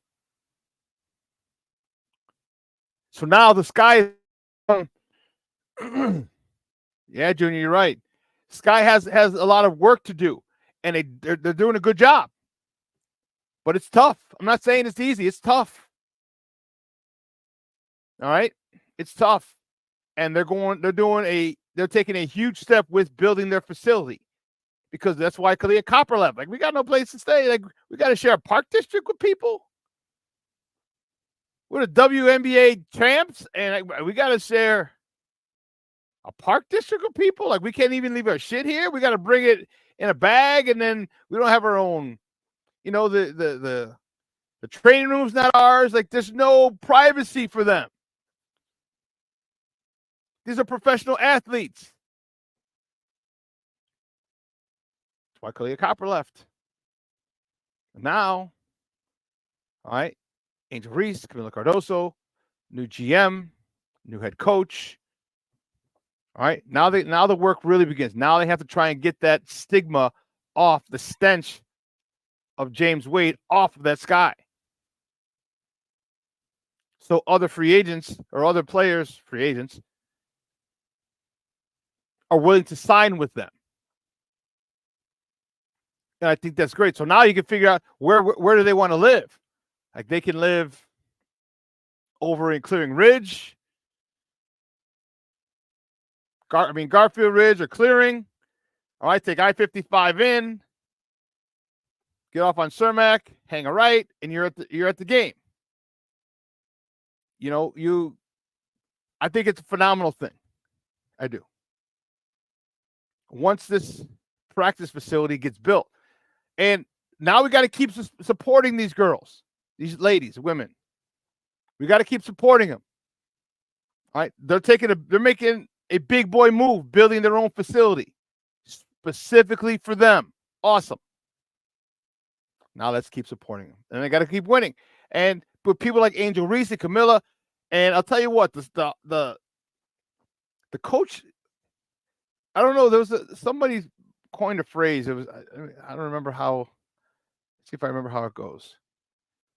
So now the Sky yeah, Junior, you're right. Sky has a lot of work to do, and they're doing a good job. But it's tough. I'm not saying it's easy. It's tough. All right? It's tough. And they're taking a huge step with building their facility. Because that's why Kalia Copper left. Like, we got no place to stay. Like, we got to share a park district with people. We're the WNBA champs, and we got to share a park district of people. Like, we can't even leave our shit here. We got to bring it in a bag, and then we don't have our own. The training room's not ours. Like, there's no privacy for them. These are professional athletes. That's why Kalia Copper left. Now, all right, Angel Reese, Camila Cardoso, new GM, new head coach. All right, now the work really begins. Now they have to try and get that stigma off, the stench of James Wade off of that sky. So other free agents or other players, free agents, are willing to sign with them. And I think that's great. So now you can figure out where do they want to live. Like, they can live over in Clearing Ridge, Garfield Ridge or Clearing. All right, take I-55 in, get off on Cermak, hang a right, and you're at the game. I think it's a phenomenal thing. I do. Once this practice facility gets built. And now we got to keep supporting these girls, these ladies, women. We got to keep supporting them. All right. They're making a big boy move, building their own facility specifically for them. Awesome. Now let's keep supporting them. And they got to keep winning. And with people like Angel Reese and Camilla, and I'll tell you what, the coach, I don't know, there was somebody coined a phrase. It was, I don't remember how. Let's see if I remember how it goes.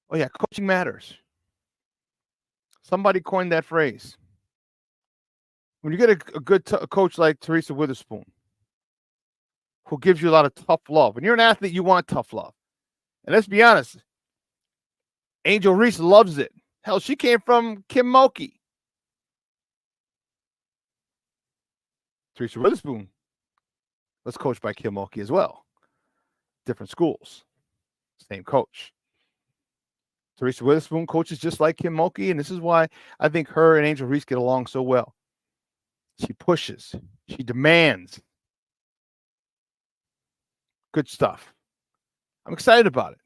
Oh yeah, coaching matters. Somebody coined that phrase. When you get a good coach like Teresa Witherspoon, who gives you a lot of tough love. When you're an athlete, you want tough love. And let's be honest, Angel Reese loves it. Hell, she came from Kim Mulkey. Teresa Witherspoon was coached by Kim Mulkey as well. Different schools, same coach. Teresa Witherspoon coaches just like Kim Mulkey, and this is why I think her and Angel Reese get along so well. She pushes. She demands. Good stuff. I'm excited about it.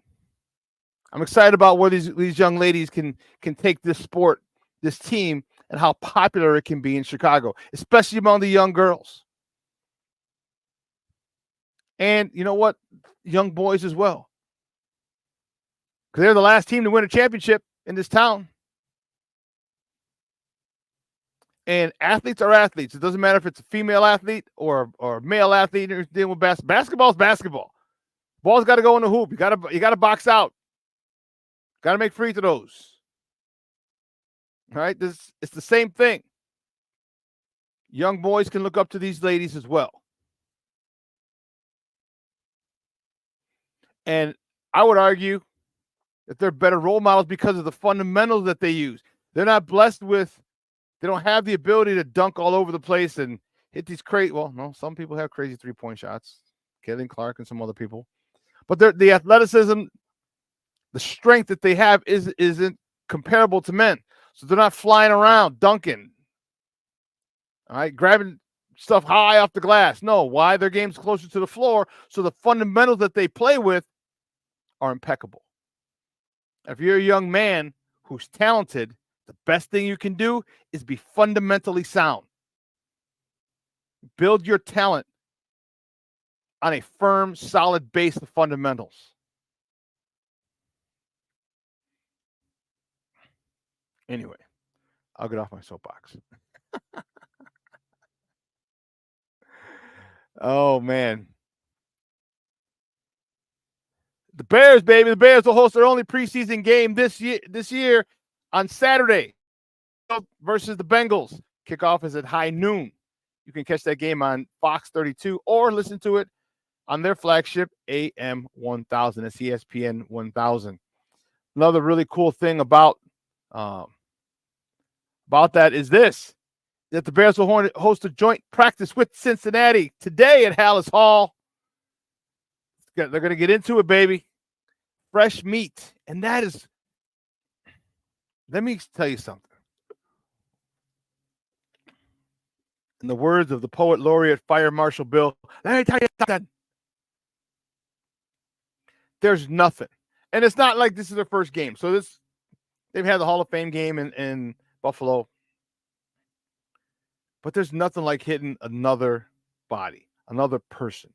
I'm excited about where these young ladies can take this sport, this team, and how popular it can be in Chicago, especially among the young girls. And you know what? Young boys as well. Because they're the last team to win a championship in this town. And athletes are athletes. It doesn't matter if it's a female athlete or a male athlete who's dealing with basketball. Basketball is basketball. Ball's got to go in the hoop. You got to box out. Got to make free throws. All right, it's the same thing. Young boys can look up to these ladies as well. And I would argue that they're better role models because of the fundamentals that they use. They're not blessed with, they don't have the ability to dunk all over the place and hit these crazy, well, no, some people have crazy three-point shots. Caitlin Clark and some other people. But the athleticism, the strength that they have isn't comparable to men. So they're not flying around, dunking. All right, grabbing stuff high off the glass. No, why? Their game's closer to the floor, so the fundamentals that they play with are impeccable. If you're a young man who's talented, the best thing you can do is be fundamentally sound. Build your talent on a firm, solid base of fundamentals. Anyway, I'll get off my soapbox. Oh, man. The Bears, baby. The Bears will host their only preseason game this year on Saturday versus the Bengals. Kickoff is at high noon. You can catch that game on Fox 32 or listen to it on their flagship AM 1000. That's ESPN 1000. Another really cool thing about that is this, that the Bears will host a joint practice with Cincinnati today at Hallis Hall. They're going to get into it, baby. Fresh meat. And that is, Let me tell you something. In the words of the poet laureate Fire Marshal Bill, let me tell you something. There's nothing. And it's not like this is their first game. So they've had the Hall of Fame game in Buffalo. But there's nothing like hitting another body, another person.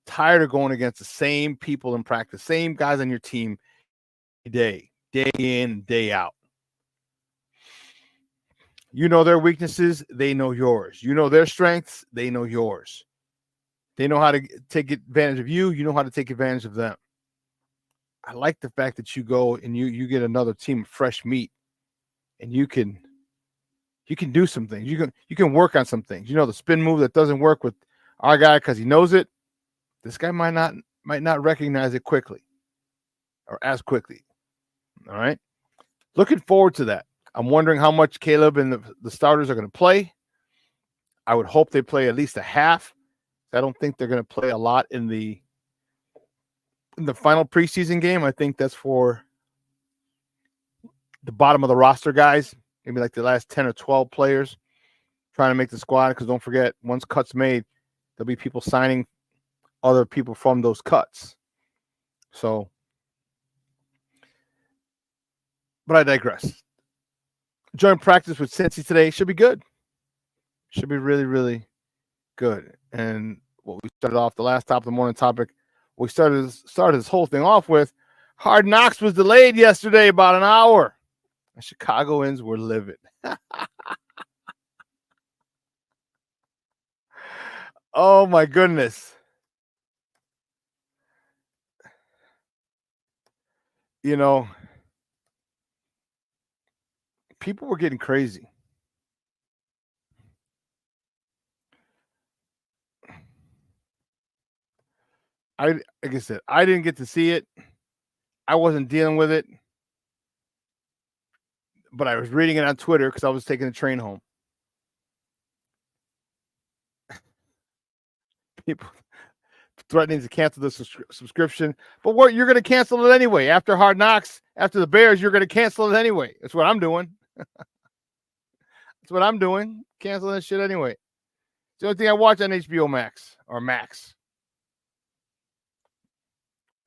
Tired of going against the same people in practice, same guys on your team day in, day out. You know their weaknesses, they know yours. You know their strengths, they know yours. They know how to take advantage of you. You know how to take advantage of them. I like the fact that you go and you get another team of fresh meat, and you can do some things. You can work on some things. You know, the spin move that doesn't work with our guy because he knows it. This guy might not recognize it quickly or as quickly. All right. Looking forward to that. I'm wondering how much Caleb and the starters are going to play. I would hope they play at least a half. I don't think they're going to play a lot in the final preseason game. I think that's for the bottom of the roster guys, maybe like the last 10 or 12 players trying to make the squad. Because don't forget, once cuts made, there'll be people signing other people from those cuts. So, but I digress. Joint practice with Cincy today should be good. Should be really, really good. And what we started off, the last top of the morning topic, we started this whole thing off with, Hard Knocks was delayed yesterday about an hour. The Chicagoans were livid. Oh, my goodness. You know, people were getting crazy. Like I said, I didn't get to see it. I wasn't dealing with it. But I was reading it on Twitter because I was taking the train home. People threatening to cancel the subscription. But you're going to cancel it anyway. After Hard Knocks, after the Bears, you're going to cancel it anyway. That's what I'm doing. That's what I'm doing. Canceling that shit anyway. It's the only thing I watch on HBO Max or Max.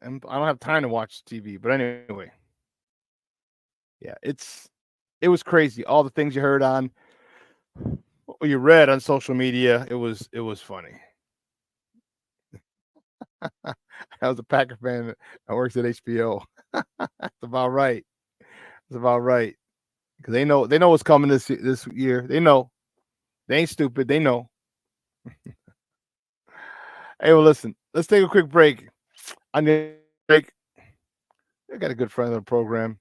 And I don't have time to watch TV. But anyway. Yeah, it was crazy. All the things you heard on, or you read on social media, it was funny. I was a Packer fan that works at HBO. That's about right. That's about right. Because they know what's coming this year. They know. They ain't stupid. They know. Hey, well, listen. Let's take a quick break. On the break, I got a good friend of the program.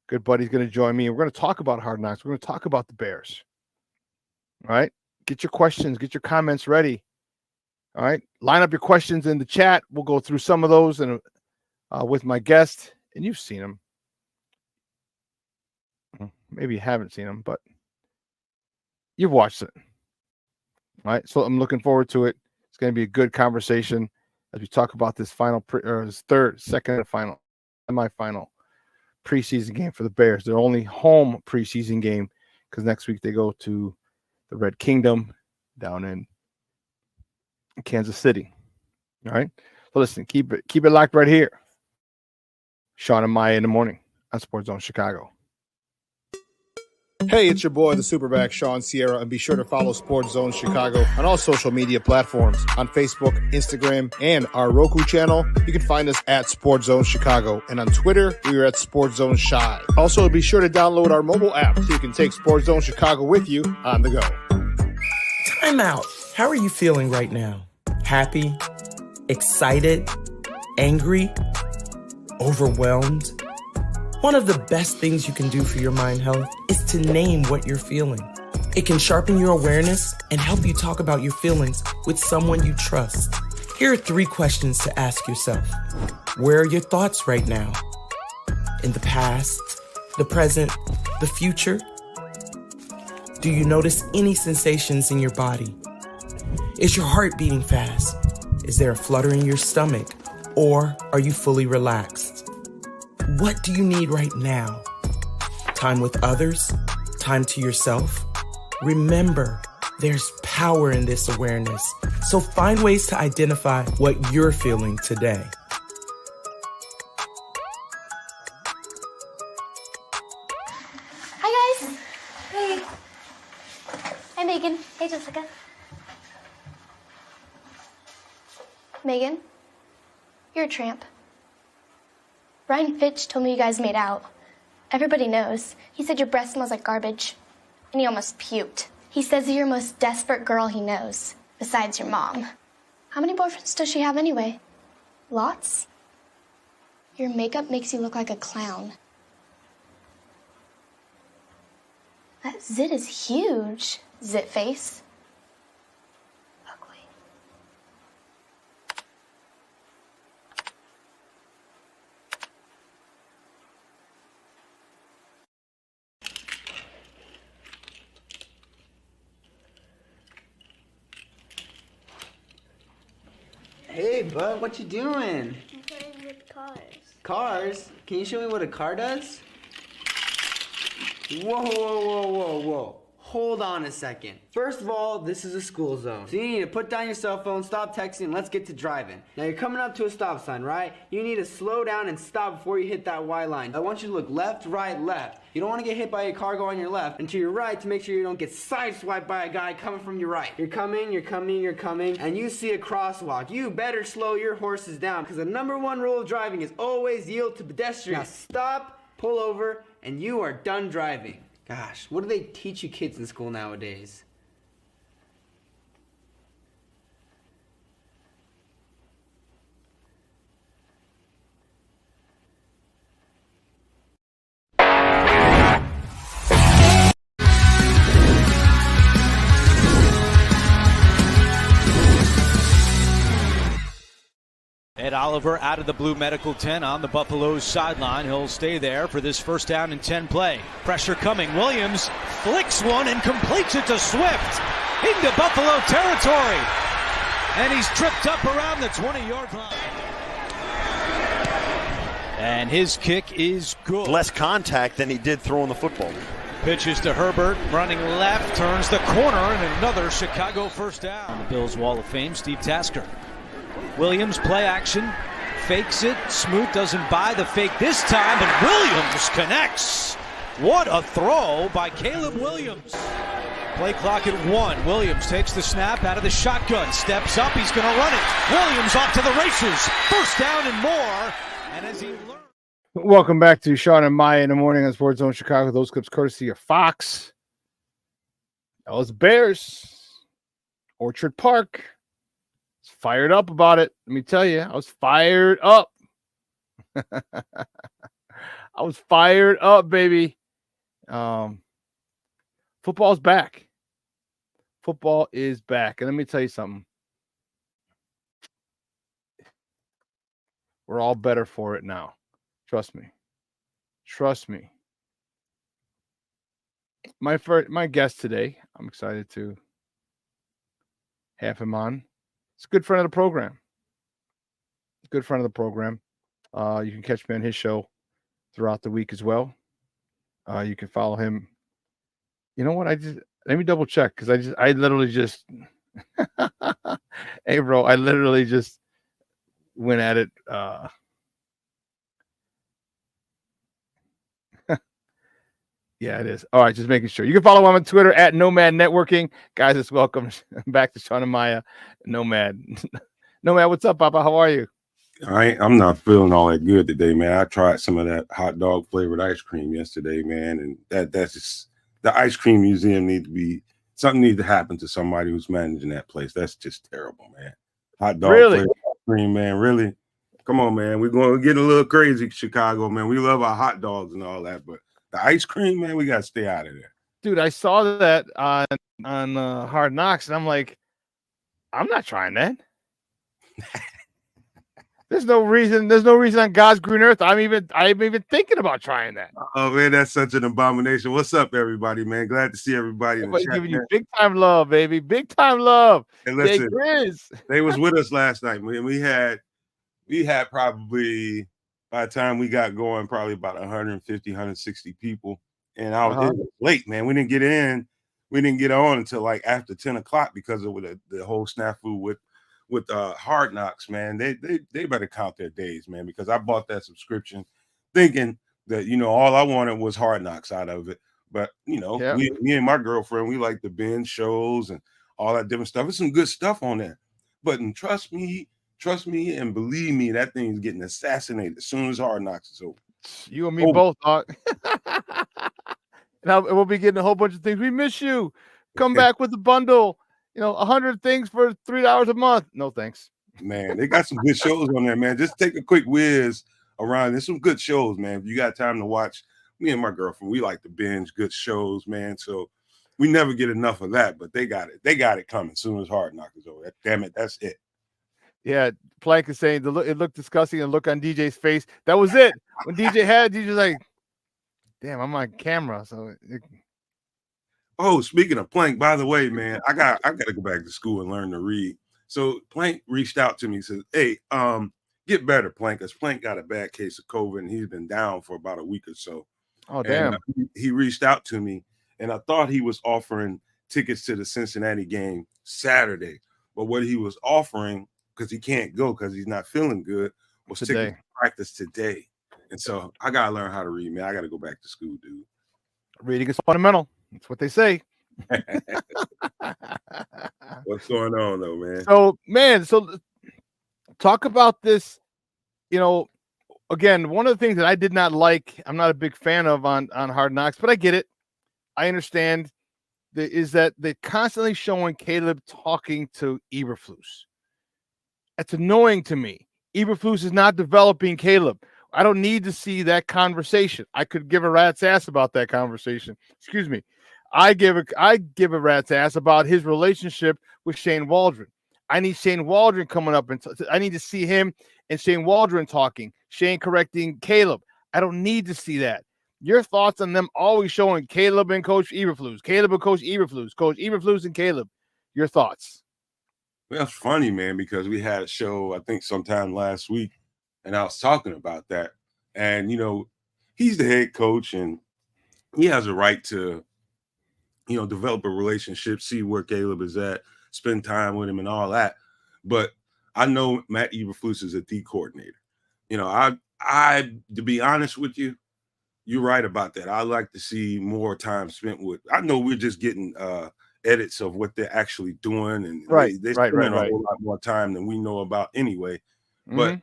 Good buddy's going to join me. We're going to talk about Hard Knocks. We're going to talk about the Bears. All right? Get your questions. Get your comments ready. All right? Line up your questions in the chat. We'll go through some of those and with my guest. And you've seen him. Maybe you haven't seen him, but you've watched it. All right? So I'm looking forward to it. It's going to be a good conversation as we talk about this second final, semifinal preseason game for the Bears. Their only home preseason game, because next week they go to the Red Kingdom down in Kansas City. All right. So listen, keep it locked right here. Shawn and Maya in the morning on Sports Zone Chicago.
Hey, it's your boy, the SuperBack, Shawn Sierra, and be sure to follow Sports Zone Chicago on all social media platforms, on Facebook, Instagram, and our Roku channel. You can find us at Sports Zone Chicago, and on Twitter, we are at Sports Zone Shy. Also, be sure to download our mobile app so you can take Sports Zone Chicago with you on the go.
Time out. How are you feeling right now? Happy? Excited? Angry? Overwhelmed? One of the best things you can do for your mind health is to name what you're feeling. It can sharpen your awareness and help you talk about your feelings with someone you trust. Here are 3 questions to ask yourself. Where are your thoughts right now? In the past, the present, the future? Do you notice any sensations in your body? Is your heart beating fast? Is there a flutter in your stomach? Or are you fully relaxed? What do you need right now? time with others, time to yourself. Remember, there's power in this awareness. So find ways to identify what you're feeling today.
Hi, guys. Hey. Hi, Megan. Hey, Jessica. Megan, you're a tramp. Brian Fitch told me you guys made out. Everybody knows. He said your breath smells like garbage. And he almost puked. He says you're the most desperate girl he knows, besides your mom. How many boyfriends does she have anyway? Lots? Your makeup makes you look like a clown. That zit is huge, zit face. Ugly.
Hey, bud, what you doing?
I'm playing with cars.
Cars? Can you show me what a car does? Whoa, whoa, whoa, whoa, whoa. Hold on a second. First of all, this is a school zone. So you need to put down your cell phone, stop texting, and let's get to driving. Now you're coming up to a stop sign, right? You need to slow down and stop before you hit that Y line. I want you to look left, right, left. You don't want to get hit by a car going on your left and to your right to make sure you don't get sideswiped by a guy coming from your right. You're coming, and you see a crosswalk. You better slow your horses down because the #1 rule of driving is always yield to pedestrians. Now stop, pull over, and you are done driving. Gosh, what do they teach you kids in school nowadays?
Ed Oliver out of the blue medical tent on the Buffaloes sideline. He'll stay there for this 1st down and 10 play. Pressure coming. Williams flicks one and completes it to Swift into Buffalo territory. And he's tripped up around the 20-yard line. And his kick is good.
Less contact than he did throwing the football.
Pitches to Herbert, running left, turns the corner, and another Chicago 1st down. On the Bills Wall of Fame, Steve Tasker. Williams, play action, fakes it. Smoot doesn't buy the fake this time, but Williams connects. What a throw by Caleb Williams. Play clock at 1. Williams takes the snap out of the shotgun, steps up, he's going to run it. Williams off to the races. 1st down and more. And as he learned.
Welcome back to Shawn and Maya in the morning on Sports Zone Chicago. Those clips courtesy of Fox. That was Bears. Orchard Park. Fired up about it. Let me tell you, I was fired up. I was fired up, baby. Football's back. Football is back. And let me tell you something. We're all better for it now. Trust me. Trust me. My guest today, I'm excited to have him on. It's a good friend of the program. Good friend of the program. You can catch me on his show throughout the week as well. You can follow him. You know what? Let me double check because I literally just hey bro, I literally just went at it. Yeah, it is. All right, just making sure. You can follow him on Twitter at Nomad Networking. Guys, it's welcome back to Shawn and Maya. Nomad. Nomad, what's up, Papa? How are you?
I'm not feeling all that good today, man. I tried some of that hot dog flavored ice cream yesterday, man, and that's just the ice cream museum needs to happen to somebody who's managing that place. That's just terrible, man. Hot dog flavored ice cream, man. Really? Come on, man. We're getting a little crazy, Chicago, man. We love our hot dogs and all that, but the ice cream, man, we got to stay out of there.
Dude, I saw that on Hard Knocks, and I'm like, I'm not trying that. There's no reason on God's green earth I'm even thinking about trying that.
Oh man, that's such an abomination. What's up, everybody, man? Glad to see everybody in the chat,
giving you big time love, baby. Big time love.
And listen, they was with us last night. We had probably, by the time we got going, probably about 150, 160 people and it was late, man. We didn't get in. We didn't get on until like after 10 o'clock because of the whole snafu with Hard Knocks, man. They better count their days, man, because I bought that subscription thinking that, you know, all I wanted was Hard Knocks out of it. But, you know, me and my girlfriend, we like the binge shows and all that different stuff. There's some good stuff on there. But trust me and believe me, that thing's getting assassinated as soon as Hard Knocks is over.
You and me both, dog. Now we'll be getting a whole bunch of things. We miss you. Come back with the bundle. You know, 100 things for $3 a month. No thanks.
Man, they got some good shows on there, man. Just take a quick whiz around. There's some good shows, man. If you got time to watch, me and my girlfriend, we like to binge good shows, man. So we never get enough of that, but they got it. They got it coming as soon as Hard Knock is over. Damn it, that's it.
Yeah, Plank is saying it looked disgusting and look on DJ's face. That was it. When DJ's like, damn, I'm on camera. So
oh, speaking of Plank, by the way, man, I gotta go back to school and learn to read. So Plank reached out to me and said, hey, get better, Plank, because Plank got a bad case of COVID and he's been down for about a week or so.
Oh, damn.
And, he reached out to me, and I thought he was offering tickets to the Cincinnati game Saturday. But what he was offering, because he can't go because he's not feeling good, was tickets to practice today. And so I got to learn how to read, man. I got to go back to school, dude.
Reading is fundamental. That's what they say.
What's going on, though, man?
So, man, talk about this, you know, again, one of the things that I did not like, I'm not a big fan of on Hard Knocks, but I get it. I understand is that they're constantly showing Caleb talking to Eberflus. That's annoying to me. Eberflus is not developing Caleb. I don't need to see that conversation. I could give a rat's ass about that conversation. Excuse me. I give a rat's ass about his relationship with Shane Waldron. I need Shane Waldron coming up, and I need to see him and Shane Waldron talking. Shane correcting Caleb. I don't need to see that. Your thoughts on them always showing Caleb and Coach Eberflus, Caleb and Coach Eberflus, Coach Eberflus and Caleb. Your thoughts?
Well, it's funny, man, because we had a show, I think sometime last week, and I was talking about that. And, you know, he's the head coach, and he has a right to, you know, develop a relationship, see where Caleb is at, spend time with him and all that. But I know Matt Eberflus is a D coordinator. You know, I to be honest with you, you're right about that. I like to see more time spent with. I know we're just getting edits of what they're actually doing, and they spend a whole lot more time than we know about anyway. But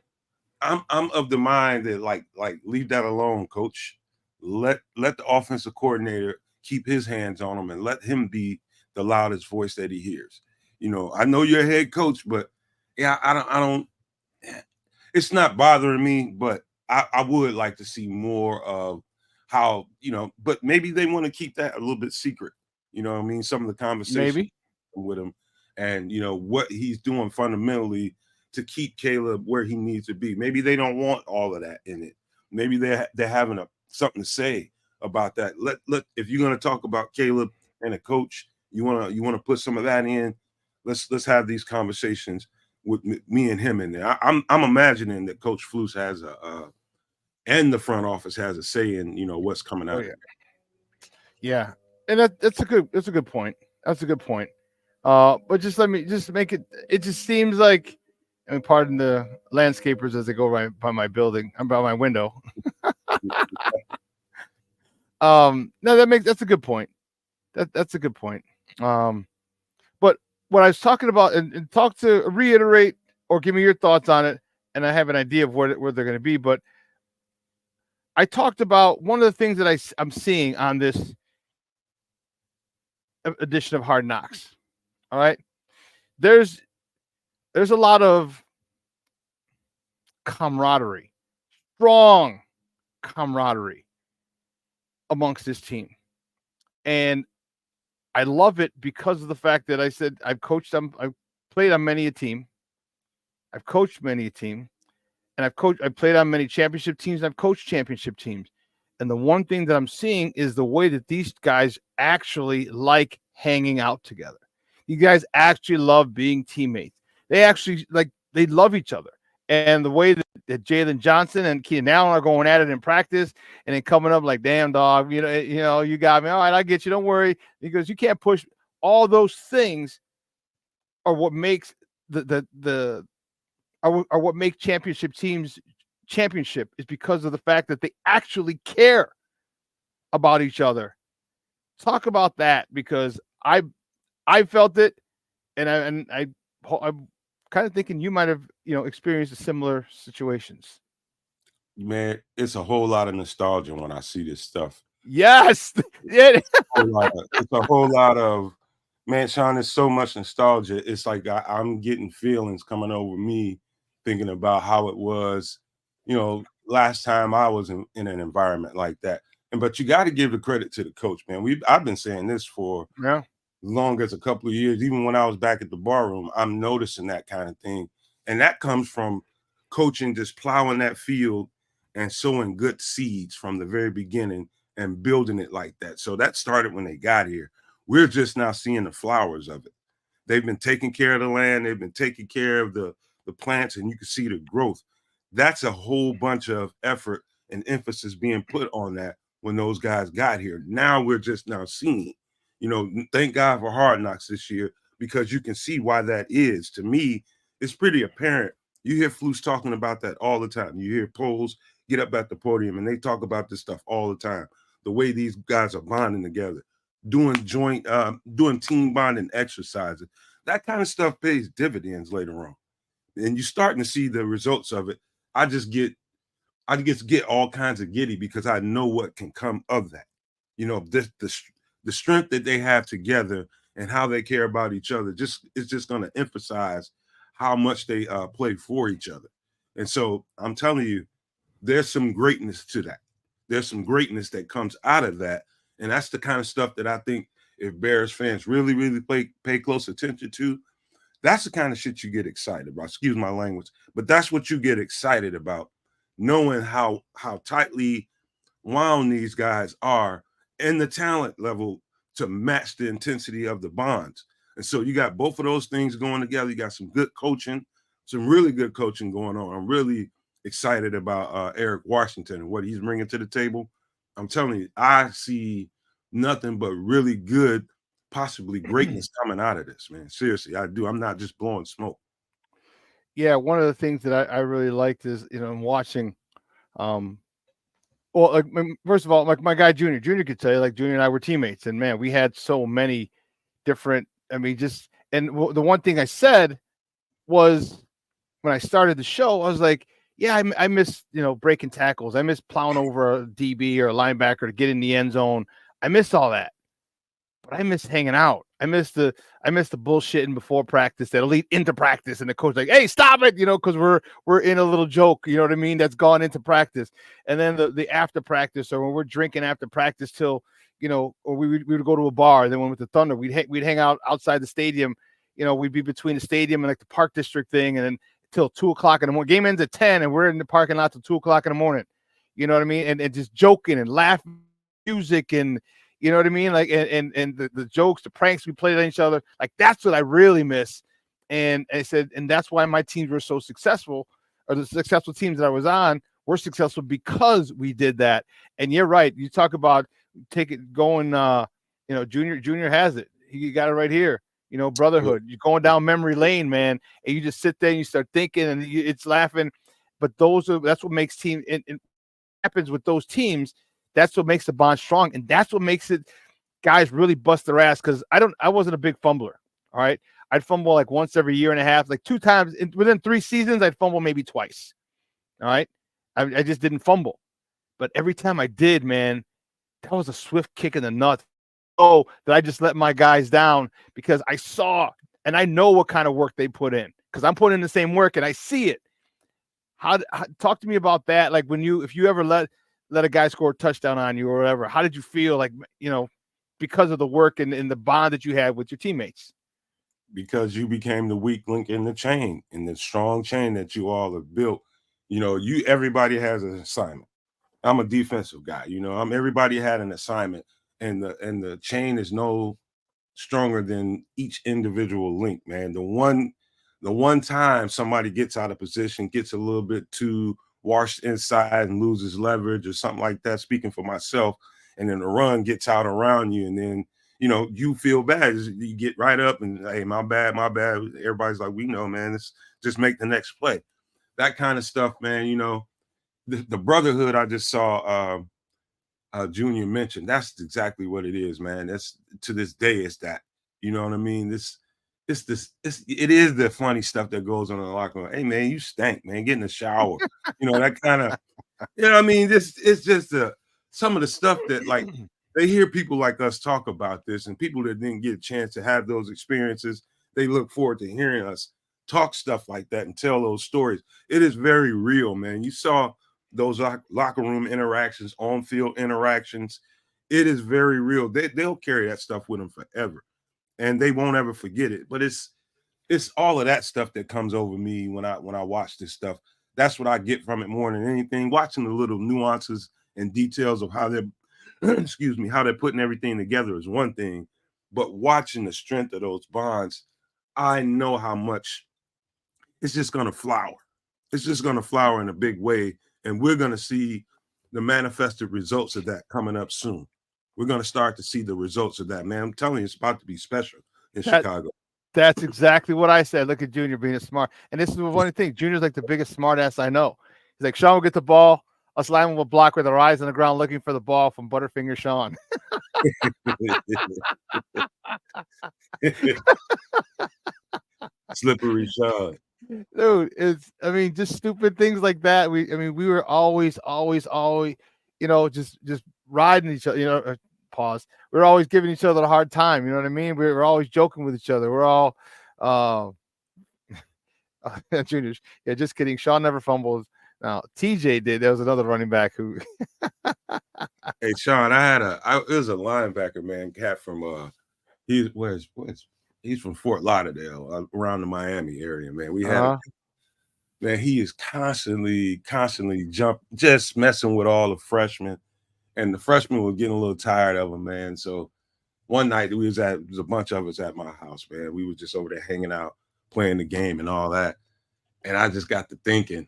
I'm of the mind that like leave that alone, coach. Let the offensive coordinator keep his hands on him and let him be the loudest voice that he hears. You know, I know you're a head coach, but yeah, I don't. It's not bothering me, but I would like to see more of how, you know, but maybe they want to keep that a little bit secret. You know what I mean? Some of the conversations with him and, you know, what he's doing fundamentally to keep Caleb where he needs to be. Maybe they don't want all of that in it. Maybe they're having something to say about that. Let if you're going to talk about Caleb and a coach, you want to put some of that in. Let's have these conversations with me and him in there. I'm imagining that Coach Flus has and the front office has a say in, you know, what's coming out.
Yeah. And that's a good point. That's a good point. But just make it. It just seems like, I mean, pardon the landscapers as they go right by my building, by my window. No, that's a good point. That's a good point. But what I was talking about, and reiterate or give me your thoughts on it, and I have an idea of where they're going to be. But I talked about one of the things that I'm seeing on this edition of Hard Knocks. All right, there's a lot of camaraderie, strong camaraderie amongst this team, and I love it because of the fact that I said I've coached them. I've played on many a team. I've coached many a team, and I've played on many championship teams, and I've coached championship teams. And the one thing that I'm seeing is the way that these guys actually like hanging out together. You guys actually love being teammates. They actually they love each other. And the way that Jalen Johnson and Keenan Allen are going at it in practice, and then coming up like, damn dog, you got me. All right, I get you. Don't worry, because you can't push. All those things are what makes are what make championship teams championship, is because of the fact that they actually care about each other. Talk about that, because I felt it, and I'm kind of thinking you might have experienced similar situations.
Man, it's a whole lot of nostalgia when I see this stuff.
Yes, yeah.
It's a whole lot of, man, Shawn, there's so much nostalgia. It's like I'm getting feelings coming over me thinking about how it was, last time I was in an environment like that. But you got to give the credit to the coach, man. I've been saying this for as long as a couple of years. Even when I was back at the bar room, I'm noticing that kind of thing. And that comes from coaching, just plowing that field and sowing good seeds from the very beginning and building it like that. So that started when they got here. We're just now seeing the flowers of it. They've been taking care of the land. They've been taking care of the plants, and you can see the growth. That's a whole bunch of effort and emphasis being put on that when those guys got here. Now we're just now seeing, thank God for Hard Knocks this year, because you can see why that is. To me, it's pretty apparent. You hear Flus talking about that all the time. You hear Poles get up at the podium, and they talk about this stuff all the time. The way these guys are bonding together, doing team bonding exercises. That kind of stuff pays dividends later on. And you're starting to see the results of it. I just get all kinds of giddy because I know what can come of that. The strength that they have together and how they care about each other is just going to emphasize how much they play for each other. And so I'm telling you, there's some greatness to that. There's some greatness that comes out of that. And that's the kind of stuff that I think if Bears fans really, really pay close attention to, that's the kind of shit you get excited about. Excuse my language, but that's what you get excited about, knowing how tightly wound these guys are and the talent level to match the intensity of the bonds. And so you got both of those things going together. You got some good coaching, some really good coaching going on. I'm really excited about Eric Washington and what he's bringing to the table. I'm telling you, I see nothing but really good, possibly greatness coming out of this, man. Seriously, I do. I'm not just blowing smoke.
Yeah, one of the things that I really liked is, in watching, well, first of all, like my guy Junior could tell you, like Junior and I were teammates, and man, we had so many different, and the one thing I said was when I started the show, I was like, yeah, I miss, breaking tackles. I miss plowing over a DB or a linebacker to get in the end zone. I miss all that, but I miss hanging out. I miss the bullshitting before practice that'll lead into practice, and the coach like, hey, stop it, because we're in a little joke, you know what I mean? That's gone into practice, and then the after practice, or when we're drinking after practice till, or we would go to a bar. Then when with the Thunder, we'd hang out outside the stadium. We'd be between the stadium and like the Park District thing, and then till 2:00 in the morning. Game ends at 10, and we're in the parking lot till 2:00 in the morning. You know what I mean? And just joking and laughing, music, and you know what I mean? Like, and the jokes, the pranks we played on each other. Like, that's what I really miss. And I said, and that's why my teams were so successful, or the successful teams that I was on were successful because we did that. And you're right. You talk about Junior has it. He got it right here. Brotherhood. You're going down memory lane, man, and you just sit there and you start thinking, and it's laughing. But that's what makes team. It happens with those teams. That's what makes the bond strong, and that's what makes it guys really bust their ass. Because I wasn't a big fumbler. All right, I'd fumble like once every year and a half, like 2 times within 3 seasons. I'd fumble maybe twice. All right, I just didn't fumble, but every time I did, man, that was a swift kick in the nuts. Oh, that I just let my guys down because I saw and I know what kind of work they put in, because I'm putting in the same work and I see it. How talk to me about that? Like if you ever let a guy score a touchdown on you or whatever, how did you feel, like, because of the work and the bond that you had with your teammates?
Because you became the weak link in the chain, in the strong chain that you all have built. Everybody has an assignment. I'm a defensive guy. Everybody had an assignment, and the chain is no stronger than each individual link, man. The one The one time somebody gets out of position, gets a little bit too washed inside and loses leverage or something like that, speaking for myself, and then the run gets out around you, and then, you know, you feel bad. You get right up and, hey, my bad, my bad. Everybody's like, we know, man, let's just make the next play. That kind of stuff, man, you know, the brotherhood I just saw Junior mentioned, that's exactly what it is, man. That's, to this day, it's that. You know what I mean? It is the funny stuff that goes on in the locker room. Hey, man, you stink, man. Get in the shower. You know, that kind of, you know what I mean? It's just some of the stuff that, like, they hear people like us talk about this, and people that didn't get a chance to have those experiences, they look forward to hearing us talk stuff like that and tell those stories. It is very real, man. You saw those locker room interactions, on-field interactions. It is very real. They'll carry that stuff with them forever, and they won't ever forget it. But it's all of that stuff that comes over me when I watch this stuff. That's what I get from it more than anything. Watching the little nuances and details of how they're excuse me, how they're putting everything together is one thing, but watching the strength of those bonds, I know how much it's just going to flower. It's just going to flower in a big way, and we're going to see the manifested results of that coming up soon. We're going to start to see the results of that, man. I'm telling you, it's about to be special in Chicago.
That's exactly what I said. Look at Junior being smart. And this is the one thing. Junior's like the biggest smart ass I know. He's like, Shawn will get the ball. Us linemen will block with our eyes on the ground looking for the ball from Butterfinger Shawn.
Slippery Shawn.
Dude, just stupid things like that. We were always, you know, just riding each other, you know, pause. We're always giving each other a hard time. You know what I mean? We're always joking with each other. We're all, juniors. Yeah, just kidding. Shawn never fumbles. Now TJ did. There was another running back who.
Hey, Shawn, it was a linebacker, man, cat from he's from Fort Lauderdale, around the Miami area, man. We had man, he is constantly just messing with all the freshmen, and the freshmen were getting a little tired of him, man. So one night there was a bunch of us at my house, man. We were just over there hanging out, playing the game and all that. And I just got to thinking,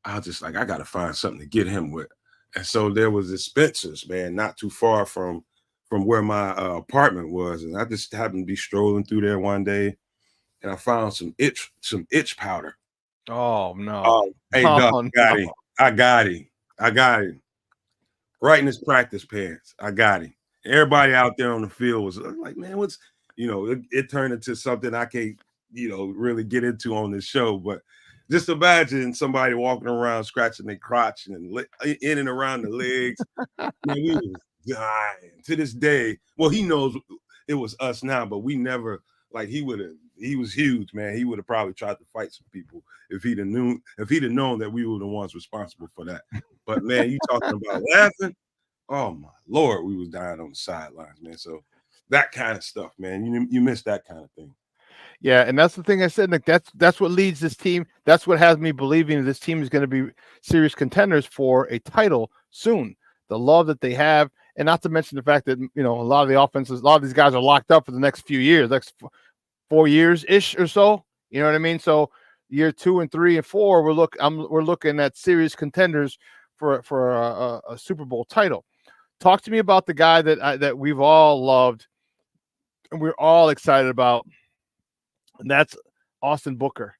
I was just like, I got to find something to get him with. And so there was this Spencer's, man, not too far from where my apartment was. And I just happened to be strolling through there one day, and I found some itch powder.
Oh, no.
Hey, Doc, I got him. Right in his practice pants. I got him. Everybody out there on the field was like, man, what's, you know, it turned into something I can't, you know, really get into on this show. But just imagine somebody walking around scratching their crotch and in and around the legs. Man, we was dying to this day. Well, he knows it was us now, but we never, like, he was huge, man. He would have probably tried to fight some people if he'd have known that we were the ones responsible for that. But man, you talking about laughing? Oh my Lord, we was dying on the sidelines, man. So that kind of stuff, man. You miss that kind of thing.
Yeah, and that's the thing I said, Nick. That's what leads this team. That's what has me believing this team is going to be serious contenders for a title soon. The love that they have, and not to mention the fact that, you know, a lot of the offenses, a lot of these guys are locked up for the next few years, next 4 years ish or so. You know what I mean? So year 2 and 3 and 4, we're looking at serious contenders for a Super Bowl title. Talk to me about the guy that we've all loved and we're all excited about. And that's Austin Booker.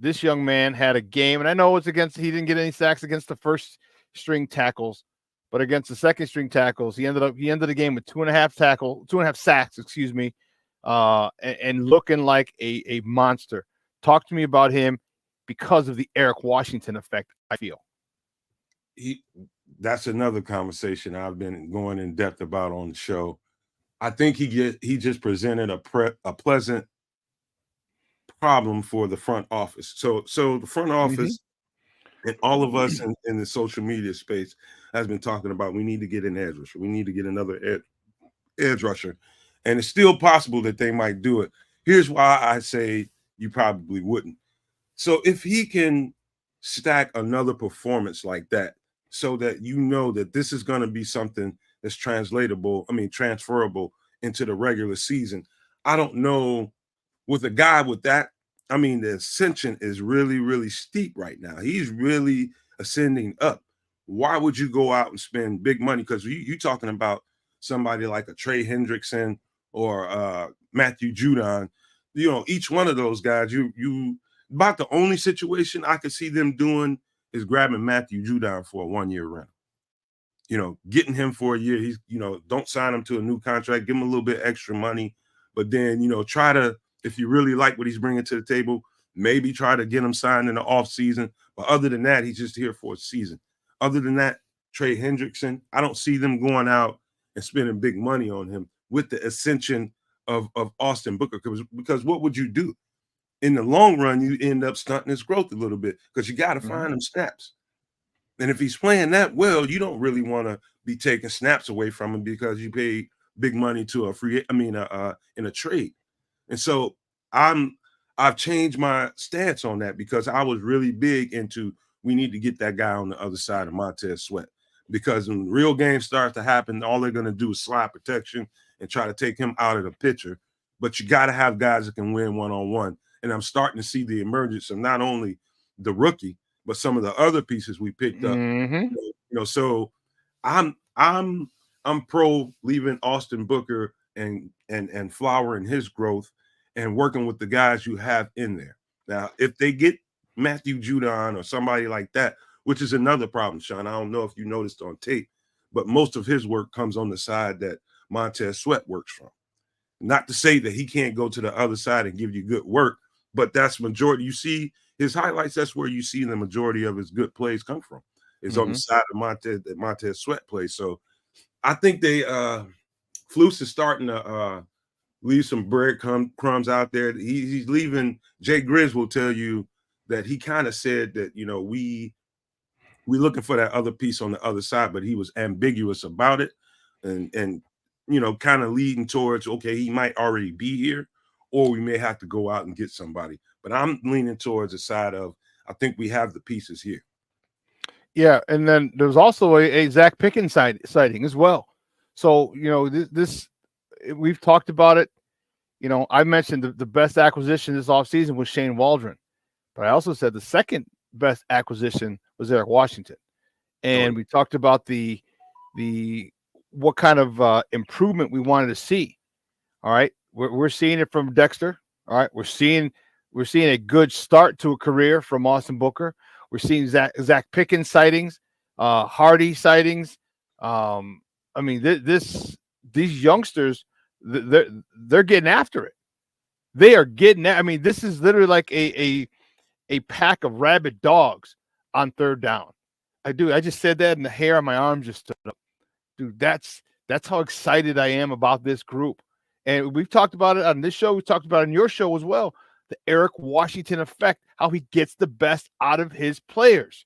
This young man had a game, and I know he didn't get any sacks against the first string tackles, but against the second string tackles, he ended the game with 2.5 sacks, and looking like a monster. Talk to me about him because of the Eric Washington effect, I feel.
That's another conversation I've been going in depth about on the show. I think he just presented a pleasant problem for the front office. So the front office and all of us in the social media space has been talking about, we need to get an edge rusher. We need to get another edge rusher. And it's still possible that they might do it. Here's why I say you probably wouldn't. So if he can stack another performance like that, so that you know that this is going to be something that's transferable into the regular season. I don't know, with a guy with that I mean, the ascension is really, really steep right now. He's really ascending up. Why would you go out and spend big money? Because you talking about somebody like a Trey Hendrickson or Matthew Judon. You know, each one of those guys, you about the only situation I could see them doing is grabbing Matthew Judon for a 1-year rental. You know, getting him for a year. He's, you know, don't sign him to a new contract, give him a little bit extra money, but then, you know, try to, if you really like what he's bringing to the table, maybe try to get him signed in the off season. But other than that, he's just here for a season. Other than that, Trey Hendrickson, I don't see them going out and spending big money on him with the ascension of Austin Booker. Because what would you do? In the long run, you end up stunting his growth a little bit because you got to find him snaps. And if he's playing that well, you don't really want to be taking snaps away from him because you paid big money to in a trade. And so I've changed my stance on that because I was really big into we need to get that guy on the other side of Montez Sweat, because when real games start to happen, all they're going to do is slide protection and try to take him out of the picture. But you got to have guys that can win one-on-one. And I'm starting to see the emergence of not only the rookie, but some of the other pieces we picked up. You know, so I'm pro leaving Austin Booker and flowering his growth and working with the guys you have in there. Now, if they get Matthew Judon or somebody like that, which is another problem, Shawn. I don't know if you noticed on tape, but most of his work comes on the side that Montez Sweat works from. Not to say that he can't go to the other side and give you good work, but that's majority. You see his highlights, that's where you see the majority of his good plays come from. Is on the side of Montez Sweat plays. So I think they Flus is starting to leave some bread crumbs out there. He's leaving. Jay Grizz will tell you that he kind of said that, you know, we're looking for that other piece on the other side, but he was ambiguous about it and you know, kind of leading towards, okay, he might already be here, or we may have to go out and get somebody. But I'm leaning towards the side of, I think we have the pieces here.
Yeah, and then there's also a Zach Pickens sighting as well. So, you know, this we've talked about it. You know, I mentioned the best acquisition this offseason was Shane Waldron. But I also said the second best acquisition was Eric Washington. And we talked about the what kind of improvement we wanted to see. All right. We're seeing it from Dexter. All right. We're seeing a good start to a career from Austin Booker. We're seeing Zach Pickens sightings, Hardy sightings. I mean, these youngsters, they're getting after it. They are getting. I mean, this is literally like a pack of rabid dogs on third down. I just said that, and the hair on my arm just stood up. Dude, that's how excited I am about this group. And we've talked about it on this show. We talked about it on your show as well. The Eric Washington effect, how he gets the best out of his players.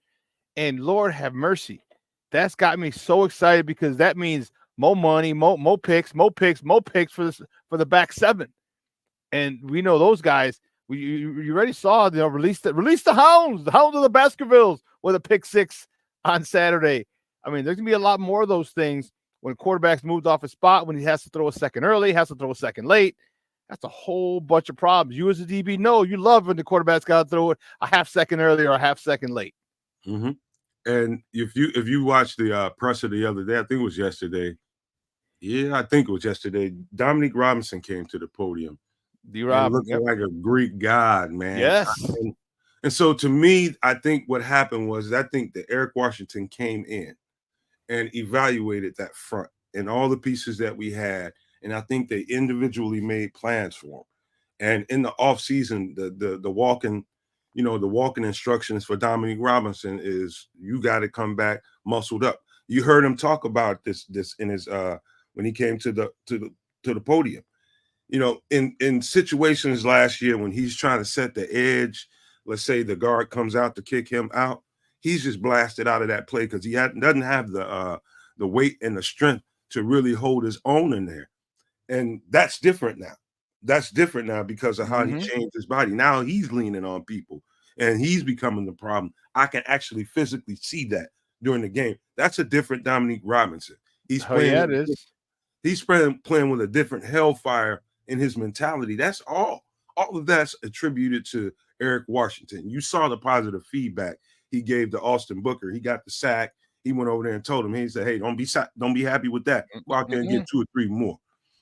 And Lord have mercy, that's got me so excited because that means more money, more picks for the back seven. And we know those guys. You already saw, you know, release the hounds of the Baskervilles with a pick six on Saturday. I mean, there's gonna be a lot more of those things when quarterbacks moved off a spot, when he has to throw a second early, has to throw a second late. That's a whole bunch of problems. You as a DB know you love when the quarterback's got to throw it a half second early or a half second late.
And if you watched the presser the other day, I think it was yesterday. Yeah, I think it was yesterday. Dominique Robinson came to the podium. Looking like a Greek god, man.
Yes.
And so to me, I think what happened was I think that Eric Washington came in and evaluated that front and all the pieces that we had. And I think they individually made plans for him. And in the offseason, the walking instructions for Dominique Robinson is you got to come back muscled up. You heard him talk about this in his when he came to the podium. You know, in situations last year when he's trying to set the edge, let's say the guard comes out to kick him out, he's just blasted out of that play because he doesn't have the weight and the strength to really hold his own in there. And that's different now. That's different now because of how he changed his body. Now he's leaning on people and he's becoming the problem. I can actually physically see that during the game. That's a different Dominique Robinson. He's playing with a different hellfire in his mentality. That's all. All of that's attributed to Eric Washington. You saw the positive feedback he gave to Austin Booker. He got the sack. He went over there and told him, he said, hey, don't be happy with that. Go out there and get 2 or 3 more.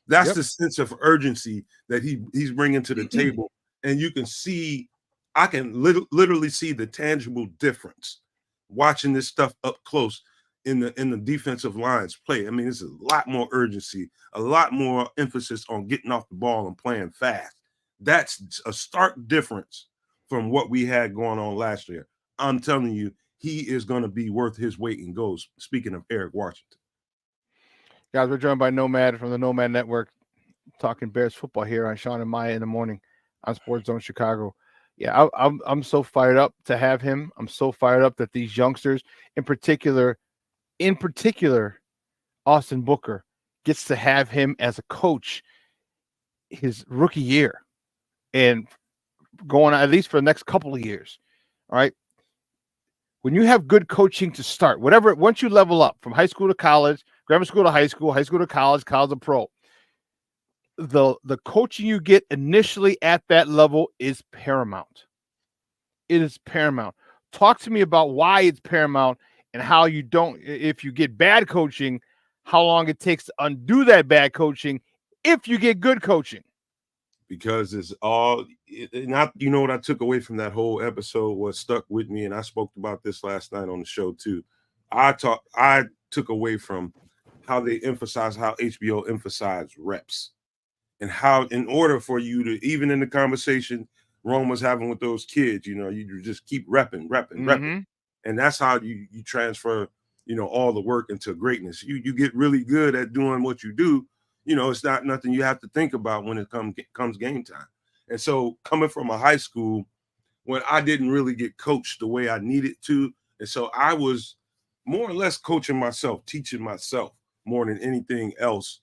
That's the sense of urgency that he's bringing to the table. And you can see, I can literally see the tangible difference watching this stuff up close in the defensive lines play. I mean, there's a lot more urgency, a lot more emphasis on getting off the ball and playing fast. That's a stark difference from what we had going on last year. I'm telling you, he is going to be worth his weight in gold. Speaking of Eric Washington.
Guys, we're joined by Nomad from the Nomad Network, talking Bears football here on Shawn and Maya in the morning on Sports Zone Chicago. Yeah, I'm so fired up to have him. I'm so fired up that these youngsters, in particular, Austin Booker, gets to have him as a coach his rookie year and going on at least for the next couple of years. All right. When you have good coaching to start, whatever, once you level up from high school to college, grammar school to high school to college to pro, the coaching you get initially at that level is paramount. It is paramount. Talk to me about why it's paramount and how you don't, if you get bad coaching, how long it takes to undo that bad coaching if you get good coaching.
Because it's all not, you know what I took away from that whole episode, what stuck with me, and I spoke about this last night on the show too. I took away from how they emphasize, how HBO emphasized reps, and how in order for you to, even in the conversation Rome was having with those kids, you just keep repping. And that's how you transfer, all the work into greatness. You get really good at doing what you do. It's not nothing you have to think about when it comes game time. And so coming from a high school when I didn't really get coached the way I needed to, and so I was more or less coaching myself, teaching myself more than anything else.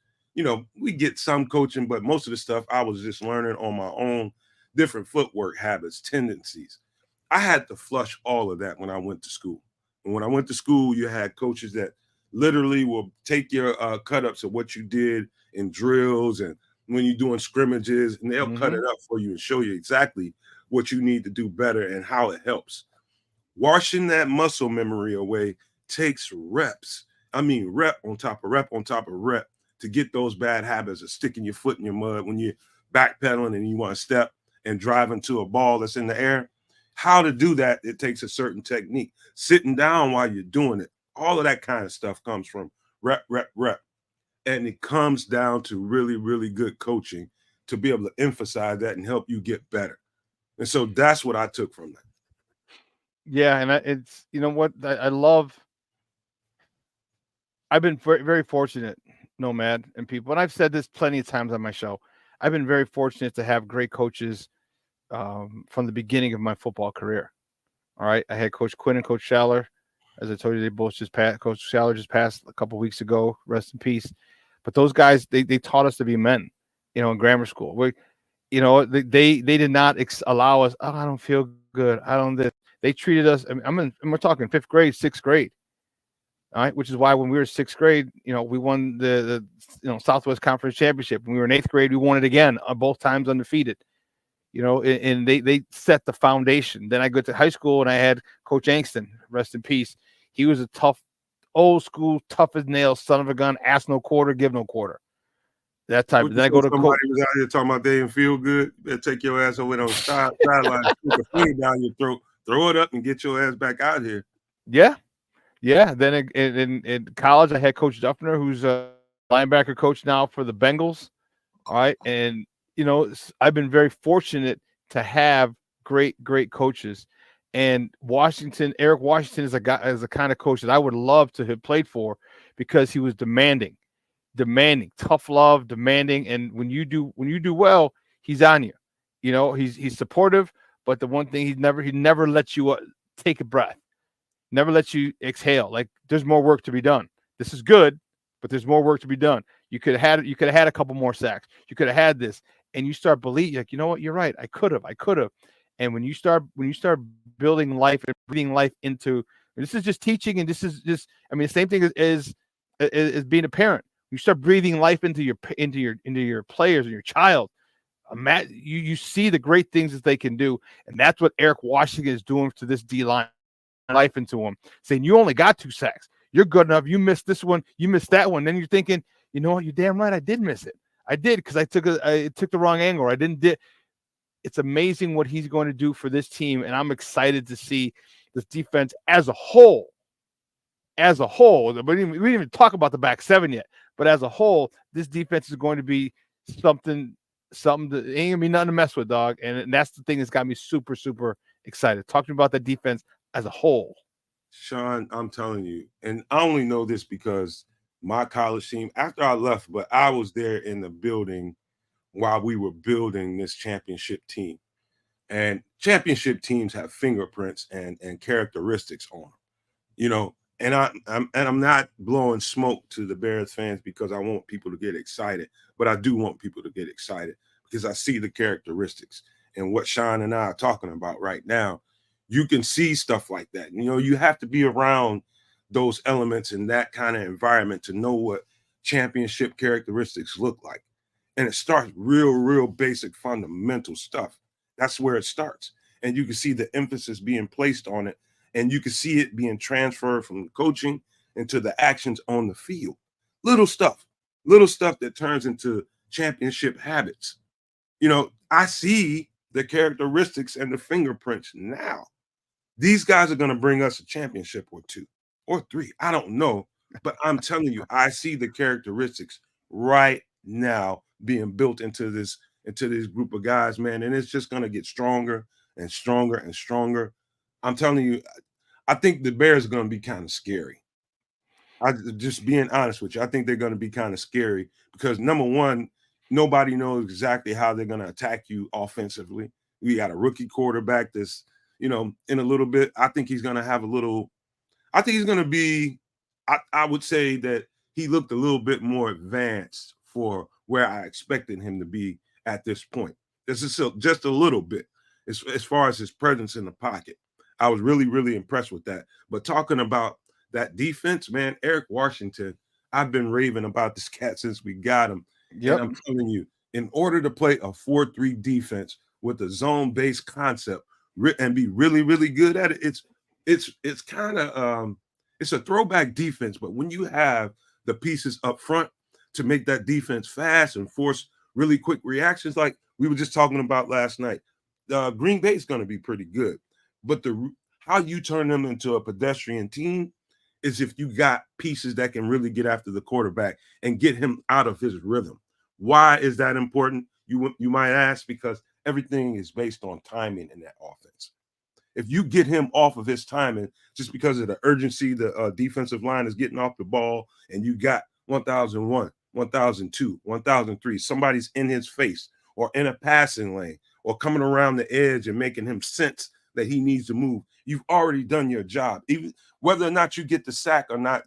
We get some coaching, but most of the stuff I was just learning on my own, different footwork habits, tendencies. I had to flush all of that when I went to school. And when I went to school, you had coaches that literally will take your cut-ups of what you did in drills and when you're doing scrimmages, and they'll cut it up for you and show you exactly what you need to do better and how it helps. Washing that muscle memory away takes reps. I mean, rep on top of rep on top of rep to get those bad habits of sticking your foot in your mud when you're backpedaling and you want to step and drive into a ball that's in the air. How to do that, it takes a certain technique. Sitting down while you're doing it, all of that kind of stuff comes from rep. And it comes down to really, really good coaching to be able to emphasize that and help you get better. And so that's what I took from that.
Yeah, and it's, you know what, I love, I've been very, very fortunate, Nomad and people, and I've said this plenty of times on my show, I've been very fortunate to have great coaches from the beginning of my football career. All right, I had Coach Quinn and Coach Schaller. As I told you, they both just passed. Coach Schaller just passed a couple weeks ago. Rest in peace. But those guys, they taught us to be men, in grammar school. They did not allow us, oh, I don't feel good. I don't this. They treated us, we're talking 5th grade, 6th grade. All right, which is why when we were 6th grade, we won the Southwest Conference Championship. When we were in 8th grade, we won it again, both times undefeated. And they set the foundation. Then I go to high school and I had Coach Angston, rest in peace. He was a tough, old school, tough as nails, son of a gun, ask no quarter, give no quarter. That type. Then I go to
somebody was out here talking about they didn't feel good. You better take your ass over on the sideline, stick a finger down your throat, throw it up, and get your ass back out here.
Yeah. Then in college, I had Coach Duffner, who's a linebacker coach now for the Bengals. All right, and I've been very fortunate to have great coaches. And Eric Washington is a kind of coach that I would love to have played for because he was demanding, tough love, demanding. And when you do well, he's on you. He's supportive, but the one thing he never lets you take a breath, never lets you exhale. Like there's more work to be done. This is good, but there's more work to be done. You could have had a couple more sacks. You could have had this, and you start believing, like, you know what, you're right. I could have. And when you start building life and breathing life into, this is just teaching, and this is just, the same thing as being a parent. You start breathing life into your players and your child. You see the great things that they can do, and that's what Eric Washington is doing to this D line, life into him, saying you only got 2 sacks, you're good enough. You missed this one, you missed that one. Then you're thinking, you know what, you're damn right, I did miss it. I did because I took the wrong angle. I didn't did. It's amazing what he's going to do for this team, and I'm excited to see this defense as a whole. As a whole, we didn't even talk about the back 7 yet, but as a whole, this defense is going to be something that ain't gonna be nothing to mess with, dog. And that's the thing that's got me super, super excited. Talking about the defense as a whole.
Shawn, I'm telling you, and I only know this because my college team, after I left, but I was there in the building while we were building this championship team. And championship teams have fingerprints and characteristics on them, you know. And I'm not blowing smoke to the Bears fans because I want people to get excited, but I do want people to get excited because I see the characteristics and what Shawn and I are talking about right now. You can see stuff like that. You know, you have to be around those elements in that kind of environment to know what championship characteristics look like. And it starts real basic fundamental stuff. That's where it starts. And you can see the emphasis being placed on it. And you can see it being transferred from coaching into the actions on the field. Little stuff that turns into championship habits. You know, I see the characteristics and the fingerprints now. These guys are going to bring us a championship or 2 or 3. I don't know, but I'm telling you, I see the characteristics right now being built into this group of guys, man. And it's just going to get stronger and stronger and stronger. I'm telling you, I think the Bears are going to be kind of scary. I just being honest with you, I think they're going to be kind of scary because number one, nobody knows exactly how they're going to attack you offensively. We got a rookie quarterback that's, you know, in a little bit. I think he's going to have I think he's going to be, I would say that he looked a little bit more advanced for where I expected him to be at this point. This is just a little bit as far as his presence in the pocket. I was really impressed with that. But talking about that defense, man, Eric Washington, I've been raving about this cat since we got him.
Yep.
And I'm telling you, in order to play a 4-3 defense with a zone-based concept and be really good at it, it's kind of it's a throwback defense. But when you have the pieces up front to make that defense fast and force really quick reactions, like we were just talking about last night, Green Bay is going to be pretty good. But how you turn them into a pedestrian team is if you got pieces that can really get after the quarterback and get him out of his rhythm. Why is that important? You might ask, because everything is based on timing in that offense. If you get him off of his timing just because of the urgency, the defensive line is getting off the ball, and you got 1001, 1002, 1003, somebody's in his face or in a passing lane or coming around the edge and making him sense that he needs to move, you've already done your job. Even whether or not you get the sack or not,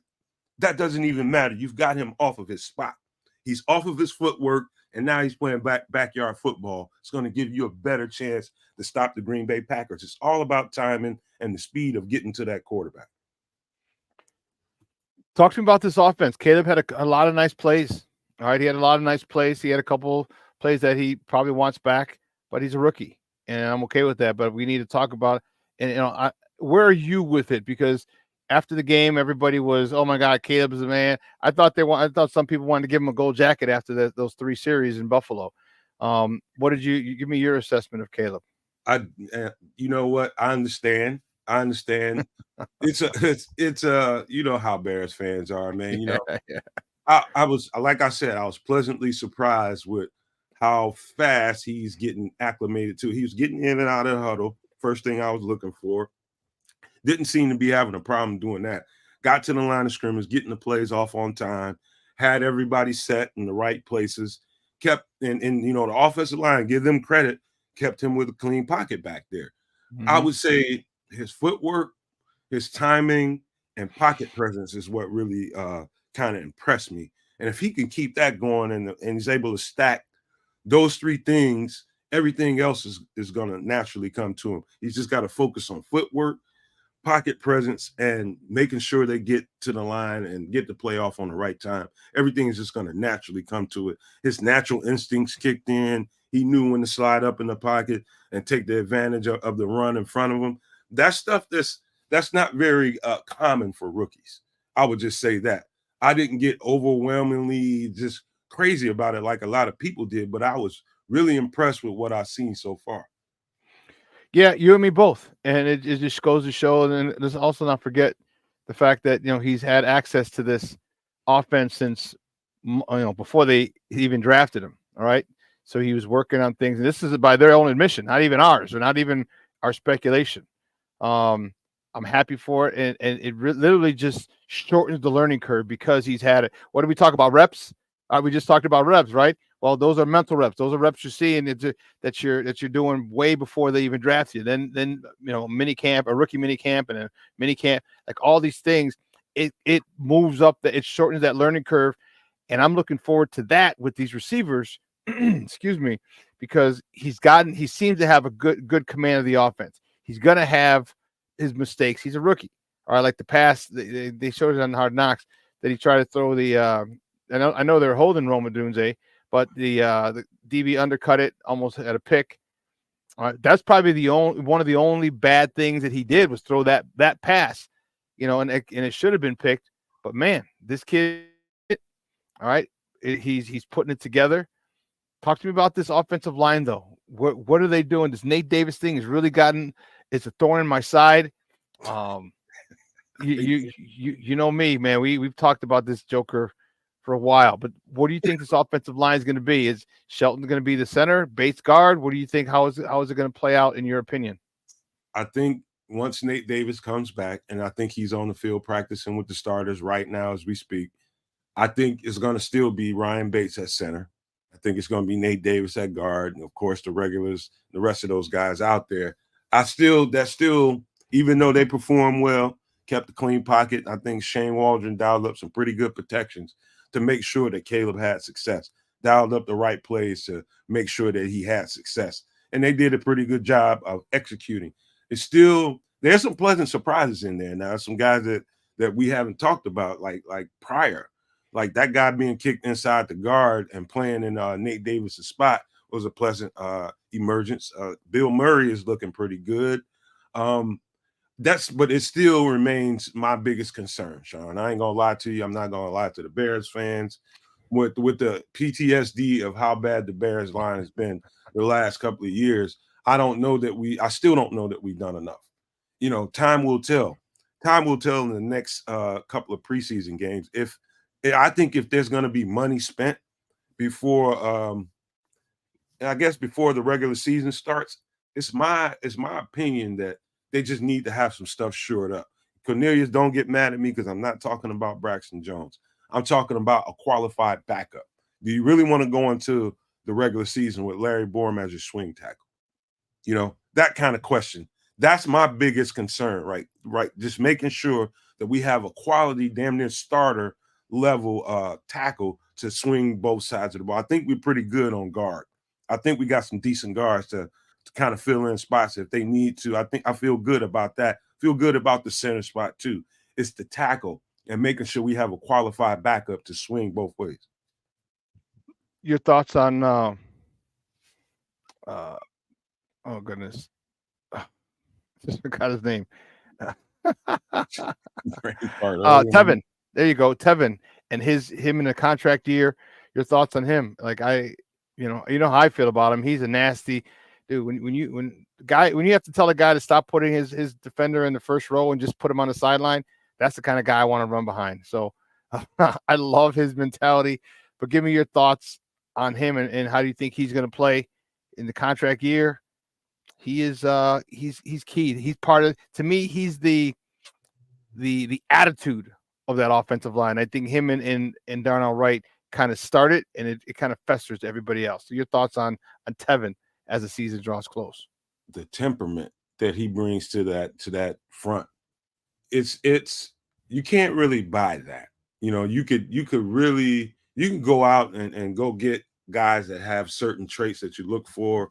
that doesn't even matter. You've got him off of his spot. He's off of his footwork, and now he's playing backyard football. It's going to give you a better chance to stop the Green Bay Packers. It's all about timing and the speed of getting to that quarterback.
Talk to me about this offense. Caleb had a lot of nice plays. All right, he had a lot of nice plays. He had a couple plays that he probably wants back, but he's a rookie. And I'm okay with that, but we need to talk about it. And, where are you with it? Because after the game, everybody was, oh my God, Caleb is the man. I thought some people wanted to give him a gold jacket after those 3 series in Buffalo. What did you give me your assessment of Caleb?
You know what? I understand. It's you know how Bears fans are, man. You know, I was, like I said, I was pleasantly surprised with how fast he's getting acclimated to. He was getting in and out of the huddle. First thing I was looking for. Didn't seem to be having a problem doing that. Got to the line of scrimmage, getting the plays off on time, had everybody set in the right places, kept and you know, the offensive line, give them credit, kept him with a clean pocket back there. Mm-hmm. I would say his footwork, his timing, and pocket presence is what really kind of impressed me. And if he can keep that going and he's able to stack those 3 things, everything else is going to naturally come to him. He's just got to focus on footwork, pocket presence, and making sure they get to the line and get the play off on the right time. Everything is just going to naturally come to it. His natural instincts kicked in. He knew when to slide up in the pocket and take the advantage of the run in front of him. That stuff that's not very common for rookies. I would just say that. I didn't get overwhelmingly just crazy about it like a lot of people did, but I was really impressed with what I've seen so far.
Yeah, you and me both. And it just goes to show, and let's also not forget the fact that, he's had access to this offense since, before they even drafted him. All right. So he was working on things. And this is by their own admission, not even ours, or not even our speculation. I'm happy for it. And it literally just shortens the learning curve because he's had it. What did we talk about? Reps? We just talked about reps, right? Well, those are mental reps. Those are reps you're seeing that you're doing way before they even draft you. Then mini camp, a rookie mini camp, and a mini camp, like all these things, it moves up it shortens that learning curve, and I'm looking forward to that with these receivers. Excuse me, because he seems to have a good command of the offense. He's gonna have his mistakes. He's a rookie. All right, like the pass they showed it on Hard Knocks that he tried to throw the. I know they're holding Roma Dunze, but the DB undercut it almost at a pick. That's probably one of the only bad things that he did was throw that pass, and it should have been picked. But man, this kid, all right, he's putting it together. Talk to me about this offensive line though. What are they doing? This Nate Davis thing has really it's a thorn in my side. You know me, man. We've talked about this joker for a while, but what do you think this offensive line is going to be? Is Shelton going to be the center, base guard? What do you think? How is it going to play out in your opinion?
I think once Nate Davis comes back, and I think he's on the field practicing with the starters right now as we speak, I think it's going to still be Ryan Bates at center. I think it's going to be Nate Davis at guard, and of course the regulars, the rest of those guys out there. Even though they perform well, kept a clean pocket, I think Shane Waldron dialed up some pretty good protections to make sure that Caleb had success, dialed up the right plays to make sure that he had success. And they did a pretty good job of executing. There's some pleasant surprises in there. Now, some guys that we haven't talked about, like Pryor, like that guy being kicked inside the guard and playing in Nate Davis's spot was a pleasant emergence. Bill Murray is looking pretty good. But it still remains my biggest concern, Shawn. I ain't gonna lie to you. I'm not gonna lie to the Bears fans. With the PTSD of how bad the Bears line has been the last couple of years, I still don't know that we've done enough. Time will tell. Time will tell in the next couple of preseason games. I think if there's gonna be money spent before the regular season starts, it's my opinion that they just need to have some stuff shored up. Cornelius, don't get mad at me because I'm not talking about Braxton Jones. I'm talking about a qualified backup. Do you really want to go into the regular season with Larry Borum as your swing tackle? That kind of question. That's my biggest concern, right? Just making sure that we have a quality, damn near starter level tackle to swing both sides of the ball. I think we're pretty good on guard. I think we got some decent guards to kind of fill in spots if they need to. I feel good about that. Feel good about the center spot too. It's the tackle and making sure we have a qualified backup to swing both ways.
Your thoughts on oh goodness. Just forgot his name. Tevin. There you go. Tevin and him in a contract year. Your thoughts on him? Like you know how I feel about him. He's a nasty dude. When you have to tell a guy to stop putting his defender in the first row and just put him on the sideline, that's the kind of guy I want to run behind. So I love his mentality. But give me your thoughts on him and how do you think he's going to play in the contract year? He is he's key. He's part of, to me, he's the attitude of that offensive line. I think him and Darnell Wright kind of started, and it kind of festers to everybody else. So your thoughts on Tevin as the season draws close?
The temperament that he brings to that front, it's you can't really buy that. You can go out and go get guys that have certain traits that you look for.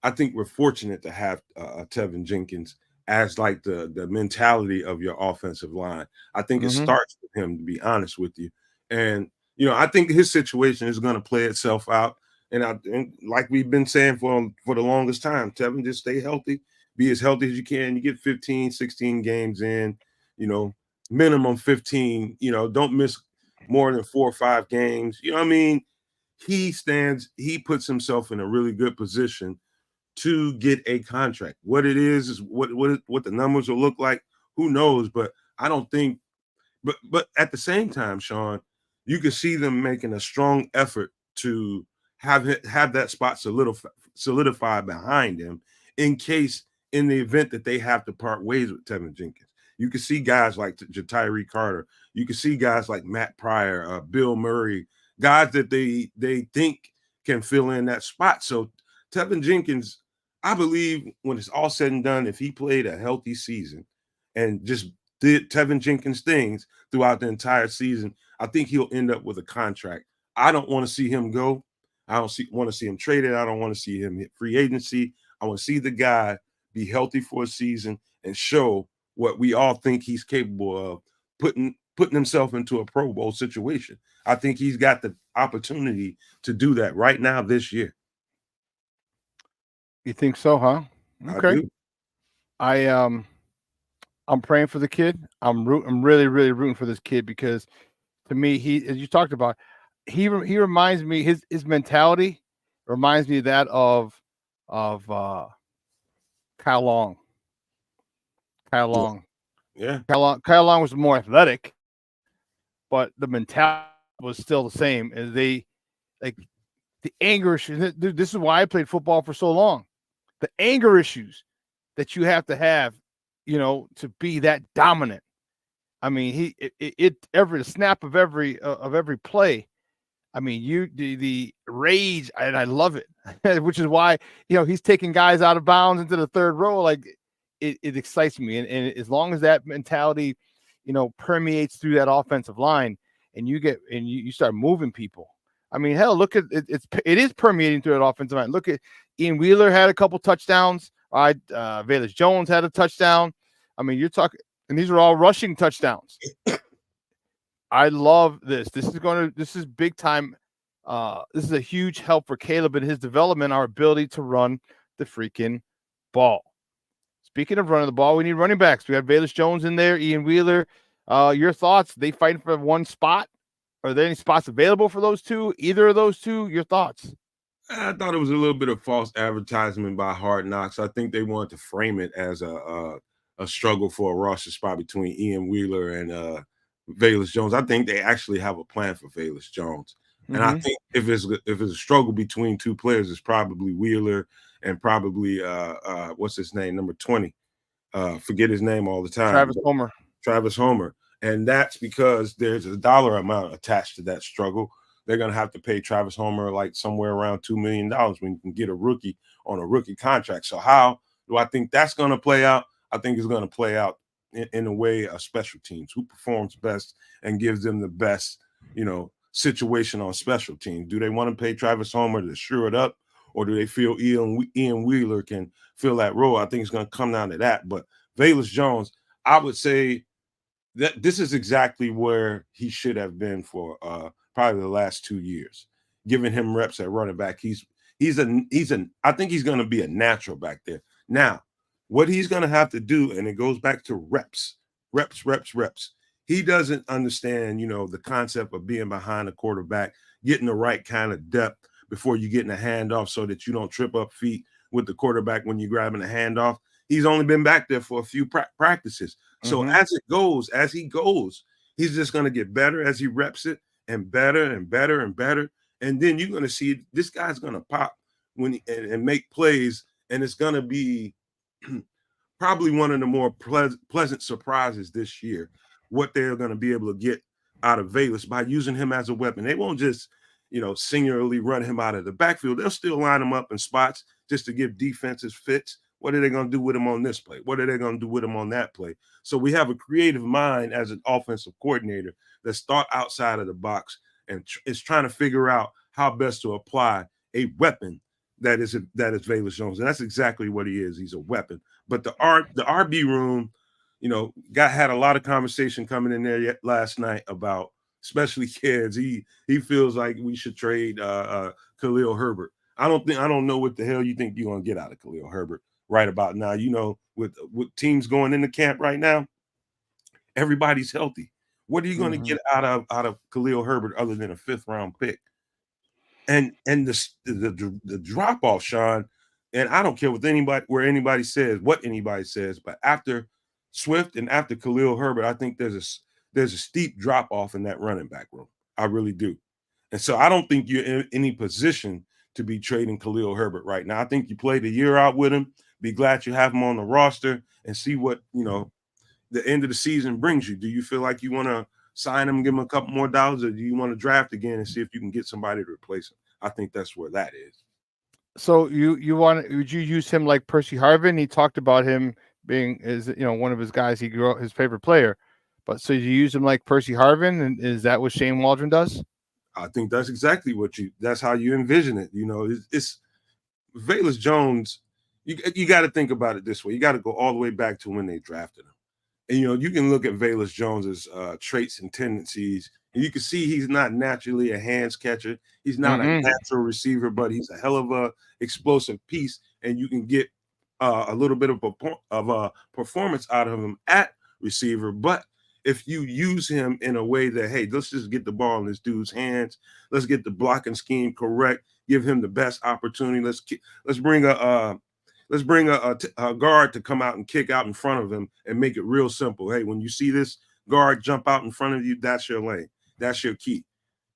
I think we're fortunate to have Tevinjenkins as like the mentality of your offensive line. I think it starts with him, to be honest with you. And, I think his situation is going to play itself out. And like we've been saying for the longest time, Tevin, just stay healthy, be as healthy as you can. You get 15, 16 games in, minimum 15, don't miss more than 4 or 5 games. You know what I mean? He puts himself in a really good position to get a contract. What it is what the numbers will look like, who knows? But I don't think, but at the same time, Shawn, you can see them making a strong effort to have that spot solidified behind him in case, in the event that they have to part ways with Tevin Jenkins. You can see guys like Jatyree Carter. You can see guys like Matt Pryor, Bill Murray, guys that they think can fill in that spot. So Tevin Jenkins, I believe when it's all said and done, if he played a healthy season and just did Tevin Jenkins things throughout the entire season, I think he'll end up with a contract. I don't want to see him go. I don't want to see him traded. I don't want to see him hit free agency. I want to see the guy be healthy for a season and show what we all think he's capable of, putting himself into a Pro Bowl situation. I think he's got the opportunity to do that right now this year.
You think so, huh? Okay. I'm praying for the kid. I'm really, really rooting for this kid because, to me, he, as you talked about, he reminds me, his mentality reminds me of that of Kyle Long. Kyle Long.
Yeah.
Kyle Long was more athletic, but the mentality was still the same. And they, like, the anger issues. This is why I played football for so long. The anger issues that you have to have, to be that dominant. I mean, every snap of every play. I mean, the rage, and I love it, which is why he's taking guys out of bounds into the third row. Like, it excites me, and as long as that mentality, permeates through that offensive line, and you start moving people. I mean, hell, look at it. It is permeating through that offensive line. Look at Ian Wheeler had a couple touchdowns. All right, Velus Jones had a touchdown. I mean, you're talking, and these are all rushing touchdowns. I love this. This is big time. This is a huge help for Caleb in his development, our ability to run the freaking ball. Speaking of running the ball, we need running backs. We have Velus Jones in there, Ian Wheeler. Your thoughts? They fighting for one spot? Are there any spots available for those two? Either of those two? Your thoughts?
I thought it was a little bit of false advertisement by Hard Knocks. I think they wanted to frame it as a struggle for a roster spot between Ian Wheeler and Velus Jones. I think they actually have a plan for Velus Jones. And I think if it's a struggle between two players, it's probably Wheeler and probably what's his name, number 20. Forget his name all the time. Travis Homer. And that's because there's a dollar amount attached to that struggle. They're going to have to pay Travis Homer like somewhere around $2 million when you can get a rookie on a rookie contract. So how do I think that's going to play out? I think it's going to play out in a way of special teams. Who performs best and gives them the best, situation on special teams? Do they want to pay Travis Homer to shore it up, or do they feel Ian Wheeler can fill that role? I think it's going to come down to that. But Velus Jones, I would say that this is exactly where he should have been for probably the last 2 years, giving him reps at running back. I think he's going to be a natural back there. Now, what he's going to have to do, and it goes back to reps. He doesn't understand, the concept of being behind a quarterback, getting the right kind of depth before you get in a handoff so that you don't trip up feet with the quarterback when you're grabbing a handoff. He's only been back there for a few practices. So as he goes, he's just going to get better as he reps it, and better and better and better. And then you're going to see this guy's going to pop and make plays, and it's going to be probably one of the more pleasant surprises this year, what they're going to be able to get out of Velus by using him as a weapon. They won't just, singularly run him out of the backfield. They'll still line him up in spots just to give defenses fits. What are they going to do with him on this play? What are they going to do with him on that play? So we have a creative mind as an offensive coordinator that's thought outside of the box and is trying to figure out how best to apply a weapon that is Velus Jones. And that's exactly what he is. He's a weapon. But the RB room, had a lot of conversation coming in there last night about especially kids. He feels like we should trade Khalil Herbert. I don't know what the hell you think you're gonna get out of Khalil Herbert right about now. You know, with teams going into camp right now, everybody's healthy. What are you going to get out of Khalil Herbert other than a 5th-round pick? And the drop off, Shawn, and I don't care what anybody says, but after Swift and after Khalil Herbert, I think there's a steep drop off in that running back room. I really do. And so I don't think you're in any position to be trading Khalil Herbert right now. I think you play the year out with him, be glad you have him on the roster, and see what, the end of the season brings you. Do you feel like you want to sign him, give him a couple more dollars, or do you want to draft again and see if you can get somebody to replace him? I think that's where that is.
So would you use him like Percy Harvin? He talked about him being one of his guys. He grew up his favorite player, but so you use him like Percy Harvin, and is that what Shane Waldron does?
I think that's exactly that's how you envision it. It's Velus Jones. You got to think about it this way. You got to go all the way back to when they drafted him. And, you can look at Velus Jones's traits and tendencies, and you can see he's not naturally a hands catcher. He's not a natural receiver, but he's a hell of a explosive piece, and you can get a little bit of a performance out of him at receiver. But if you use him in a way that, hey, let's just get the ball in this dude's hands, let's get the blocking scheme correct, give him the best opportunity. Let's bring a guard to come out and kick out in front of him and make it real simple. Hey, when you see this guard jump out in front of you, that's your lane. That's your key.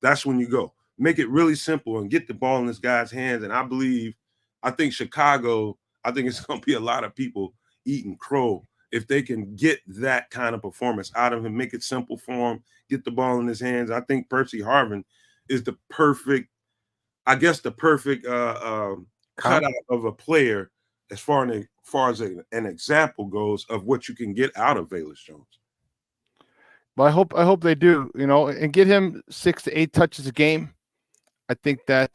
That's when you go. Make it really simple and get the ball in this guy's hands. And I think Chicago, it's going to be a lot of people eating crow if they can get that kind of performance out of him, make it simple for him, get the ball in his hands. I think Percy Harvin is the perfect cutout of a player as far as an example goes of what you can get out of Velus Jones.
But I hope they do, and get him 6 to 8 touches a game. I think that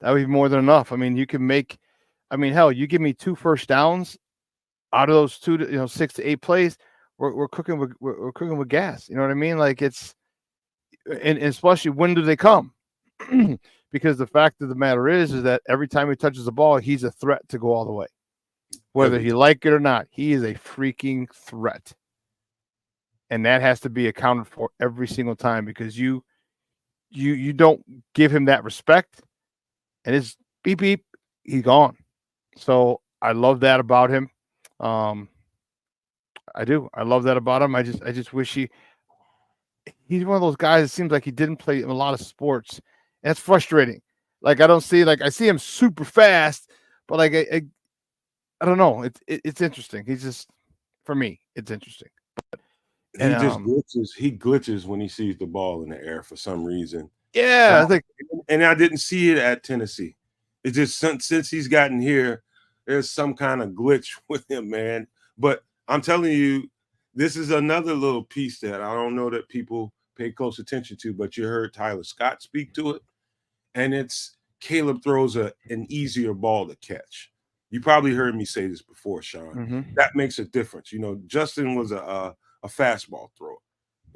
would be more than enough. I mean, you give me 2 first downs out of those 6 to 8 plays, we're cooking with gas. You know what I mean? Like and especially when do they come? Because the fact of the matter is that every time he touches the ball, he's a threat to go all the way. Whether he like it or not, he is a freaking threat. And that has to be accounted for every single time, because you don't give him that respect, and it's beep beep, he's gone. So I love that about him. I do. I love that about him. I just wish he's one of those guys. It seems like he didn't play in a lot of sports. And it's frustrating. Like I see him super fast, but like I don't know. It's interesting. He's just, for me, it's interesting.
He just glitches. He glitches when he sees the ball in the air for some reason.
Yeah,
and I didn't see it at Tennessee. It's just since he's gotten here, there's some kind of glitch with him, man. But I'm telling you, this is another little piece that I don't know that people pay close attention to, but you heard Tyler Scott speak to it. And it's Caleb throws an easier ball to catch. You probably heard me say this before, Shawn. That makes a difference. Justin was a fastball thrower,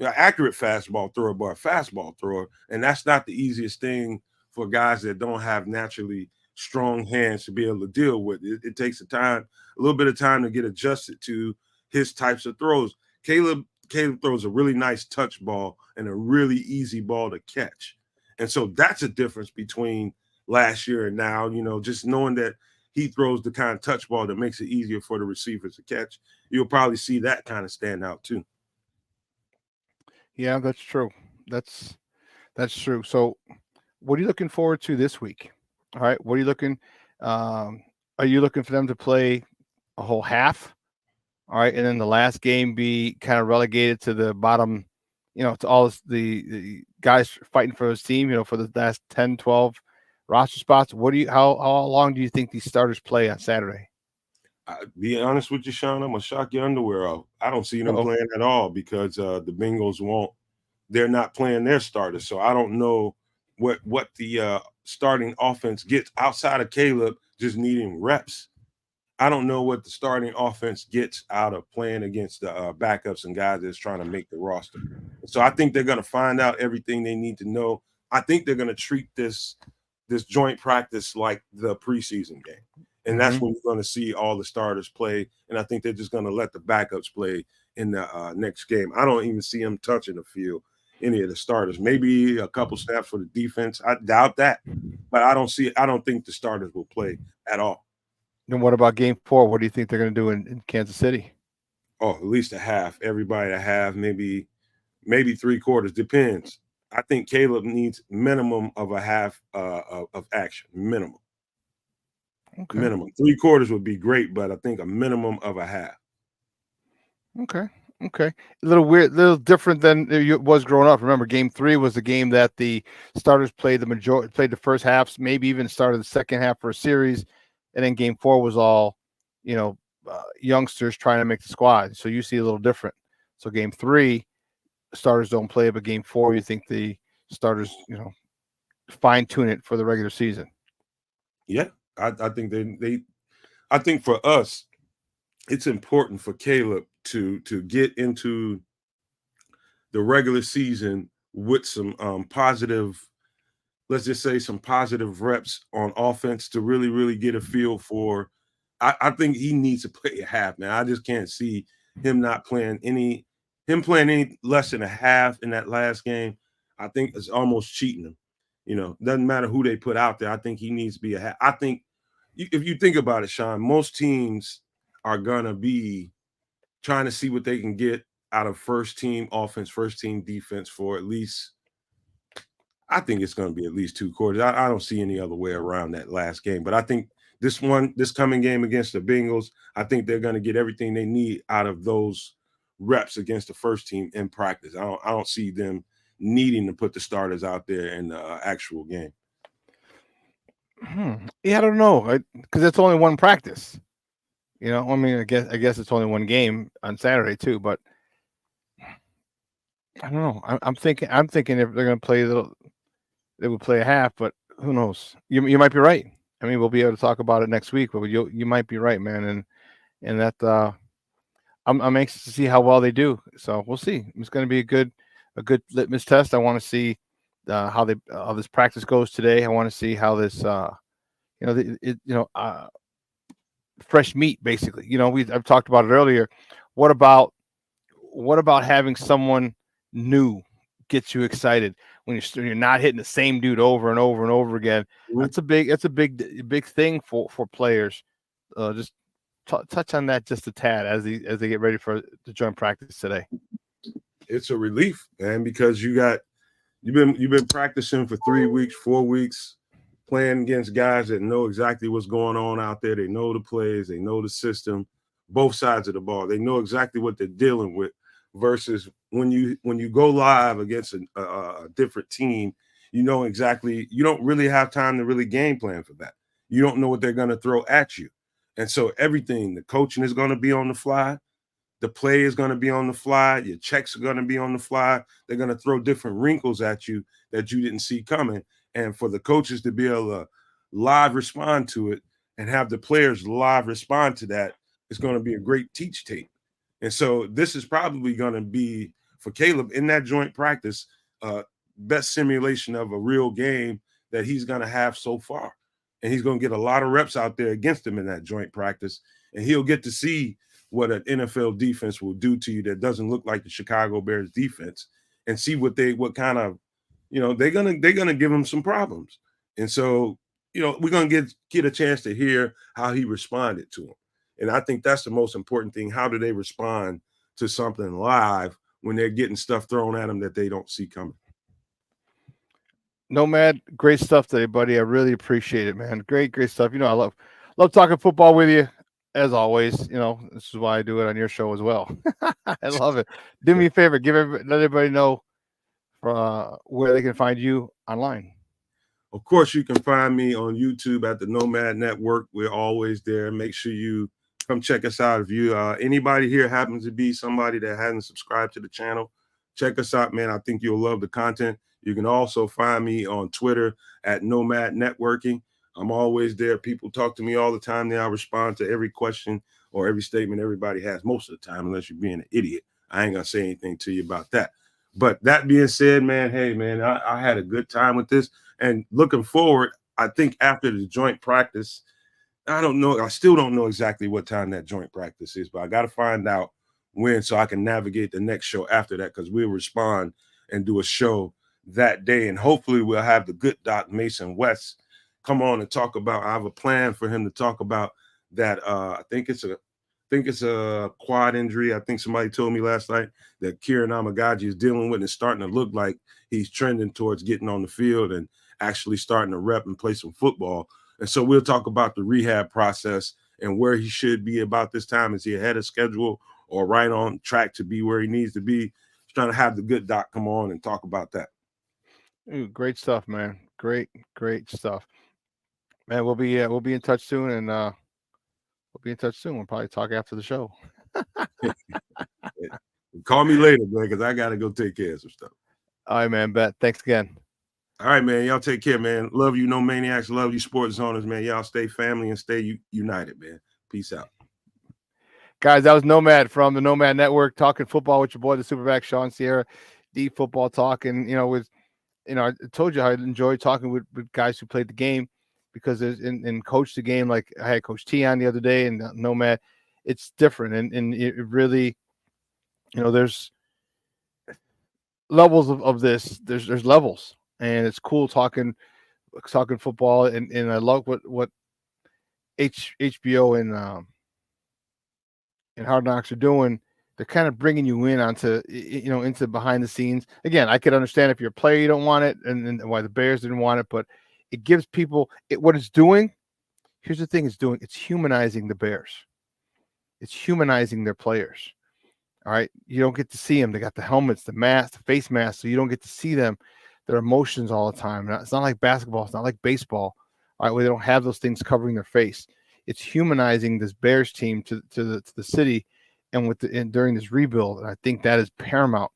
accurate fastball thrower, but a fastball thrower. And that's not the easiest thing for guys that don't have naturally strong hands to be able to deal with. It takes a little bit of time to get adjusted to his types of throws. Caleb throws a really nice touch ball and a really easy ball to catch. And so that's a difference between last year and now, just knowing that he throws the kind of touch ball that makes it easier for the receivers to catch. You'll probably see that kind of stand out too.
Yeah, that's true. That's true. So what are you looking forward to this week? All right. What are you looking? Are you looking for them to play a whole half? All right. And then the last game be kind of relegated to the bottom, to all the guys fighting for his team, for the last 10, 12 roster spots. How long do you think these starters play on Saturday?
Be honest with you, Shawn, I'm going to shock your underwear off. I don't see them playing at all because the Bengals they're not playing their starters. So I don't know what the starting offense gets outside of Caleb just needing reps. I don't know what the starting offense gets out of playing against the backups and guys that's trying to make the roster. So I think they're going to find out everything they need to know. I think they're going to treat this joint practice like the preseason game. And that's when you're going to see all the starters play. And I think they're just going to let the backups play in the next game. I don't even see them touching the field, any of the starters. Maybe a couple snaps for the defense. I doubt that. But I don't think the starters will play at all.
And what about game 4? What do you think they're going to do in Kansas City?
Oh, at least a half. Everybody a half, maybe 3/4. Depends. I think Caleb needs minimum of a half of action. Minimum.
Okay.
Minimum. 3/4 would be great, but I think a minimum of a half.
Okay. A little weird, a little different than it was growing up. Remember, game 3 was the game that the starters played the first halves, maybe even started the second half for a series, and then game 4 was all, youngsters trying to make the squad. So you see a little different. So game 3, starters don't play, but game 4, you think the starters, fine tune it for the regular season.
Yeah, I think I think for us, it's important for Caleb to get into the regular season with some positive, let's just say some positive reps on offense to really, really get a feel for. I think he needs to play a half, man. I just can't see him playing any less than a half in that last game. I think it's almost cheating him. Doesn't matter who they put out there. I think he needs to be a half. I think if you think about it, Shawn, most teams are gonna be trying to see what they can get out of first team offense, first team defense for at least. I think it's going to be at least 2 quarters. I don't see any other way around that last game. But I think this coming game against the Bengals, I think they're going to get everything they need out of those reps against the first team in practice. I don't see them needing to put the starters out there in the actual game.
Yeah, I don't know, because it's only one practice. I guess it's only one game on Saturday too, but I don't know. I'm thinking if they're going to play they would play a half, but who knows? You might be right. I mean, we'll be able to talk about it next week, but you might be right, man. And that I'm anxious to see how well they do. So we'll see. It's going to be a good litmus test. I want to see how this practice goes today. I want to see how this fresh meat, basically. I've talked about it earlier. What about having someone new gets you excited when you're not hitting the same dude over and over and over again? That's a big thing for players. Just touch on that just a tad as they get ready for the joint practice today.
It's a relief, man, because you've been practicing for 3 weeks, 4 weeks, playing against guys that know exactly what's going on out there. They know the plays, they know the system, both sides of the ball. They know exactly what they're dealing with. Versus when you go live against a different team, you don't really have time to really game plan for that. You don't know what they're going to throw at you. And so everything, the coaching is going to be on the fly. The play is going to be on the fly. Your checks are going to be on the fly. They're going to throw different wrinkles at you that you didn't see coming. And for the coaches to be able to live respond to it and have the players live respond to that, it's going to be a great teach tape. And so this is probably going to be, for Caleb, in that joint practice, best simulation of a real game that he's going to have so far. And he's going to get a lot of reps out there against him in that joint practice. And he'll get to see what an NFL defense will do to you that doesn't look like the Chicago Bears defense, and see what kind of, they're going to give him some problems. And so, we're going to get a chance to hear how he responded to him. And I think that's the most important thing. How do they respond to something live when they're getting stuff thrown at them that they don't see coming?
Nomad, great stuff today, buddy. I really appreciate it, man. Great stuff. I love talking football with you, as always. This is why I do it on your show as well. I love it. Do me a favor, let everybody know where they can find you online.
Of course, you can find me on YouTube at the Nomad Network. We're always there. Make sure you come check us out. If anybody here happens to be somebody that hasn't subscribed to the channel, check us out, man. I think you'll love the content. You can also find me on Twitter at Nomad Networking. I'm always there. People talk to me all the time. Now I respond to every question or every statement everybody has most of the time, unless you're being an idiot. I ain't gonna say anything to you about that. But that being said, man, hey, man, I had a good time with this. And looking forward, I think after the joint practice, I don't know. I still don't know exactly what time that joint practice is, but I got to find out when so I can navigate the next show after that, because we'll respond and do a show that day. And hopefully we'll have the good Doc Mason West come on and talk about. I have a plan for him to talk about that. I think it's a quad injury. I think somebody told me last night that Kieran Amagaji is dealing with. It's starting to look like he's trending towards getting on the field and actually starting to rep and play some football. And so we'll talk about the rehab process and where he should be about this time. Is he ahead of schedule or right on track to be where he needs to be? Just trying to have the good doc come on and talk about that.
Ooh, great stuff, man. Great stuff. Man, we'll be in touch soon, and we'll probably talk after the show.
Call me later, man, because I got to go take care of some stuff.
All right, man. Bet. Thanks again.
All right, man. Y'all take care, man. Love you, no maniacs. Love you, sports zoners, man. Y'all stay family and stay united, man. Peace out.
Guys, that was Nomad from the Nomad Network talking football with your boy, the SuperBack, Shawn Sierra, the football talk. And, I told you I enjoyed talking with guys who played the game, because there's and coached the game. Like I had Coach T on the other day, and Nomad, it's different. And it really, there's levels of this. There's levels. And it's cool talking football, and I love what HBO and Hard Knocks are doing. They're kind of bringing you in onto into behind the scenes. Again, I could understand if you're a player you don't want it, and why the Bears didn't want it, but it gives people what it's doing. Here's the thing: it's humanizing the Bears. It's humanizing their players. All right, you don't get to see them. They got the helmets, the mask, the face mask, so you don't get to see them. Their emotions all the time. It's not like basketball. It's not like baseball, all right, where they don't have those things covering their face. It's humanizing this Bears team to the city, and during this rebuild. And I think that is paramount.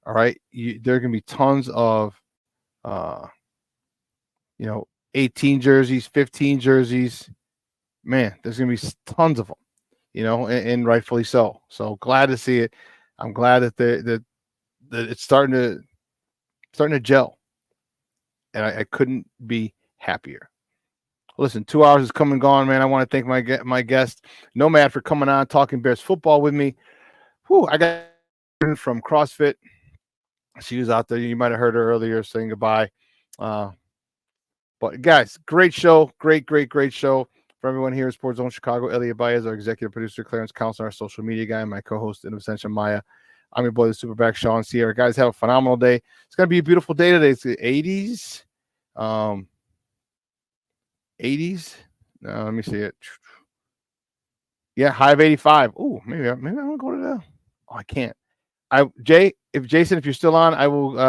All right, there are going to be tons of, 18 jerseys, 15 jerseys. Man, there's going to be tons of them, and rightfully so. So glad to see it. I'm glad that it's starting to gel, and I couldn't be happier. Listen, 2 hours is come and gone, man. I want to thank my guest, Nomad, for coming on, talking Bears football with me. Whew, I got from CrossFit. She was out there. You might have heard her earlier saying goodbye. But guys, great show. Great show. For everyone here at Sports Zone Chicago, Elliot Baez, our executive producer, Clarence Counselor, our social media guy, my co-host, Innocentia Maya. I'm your boy, the SuperBack, Shawn Sierra. Guys, have a phenomenal day. It's going to be a beautiful day today. It's the 80s. 80s. Let me see it. Yeah, high of 85. Oh, maybe I'm going to go to the. Oh, I can't. Jason, if you're still on, I will.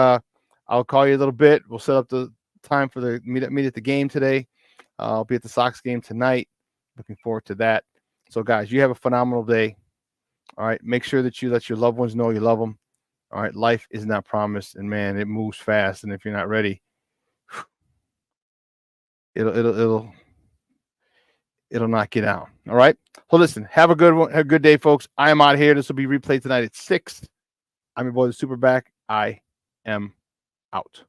I'll call you a little bit. We'll set up the time for the meet at the game today. I'll be at the Sox game tonight. Looking forward to that. So, guys, you have a phenomenal day. All right. Make sure that you let your loved ones know you love them. All right. Life is not promised, and man, it moves fast. And if you're not ready, it'll knock you down. All right. So listen, have a good one. Have a good day, folks. I am out of here. This will be replayed tonight at 6. I'm your boy, the SuperBack. I am out.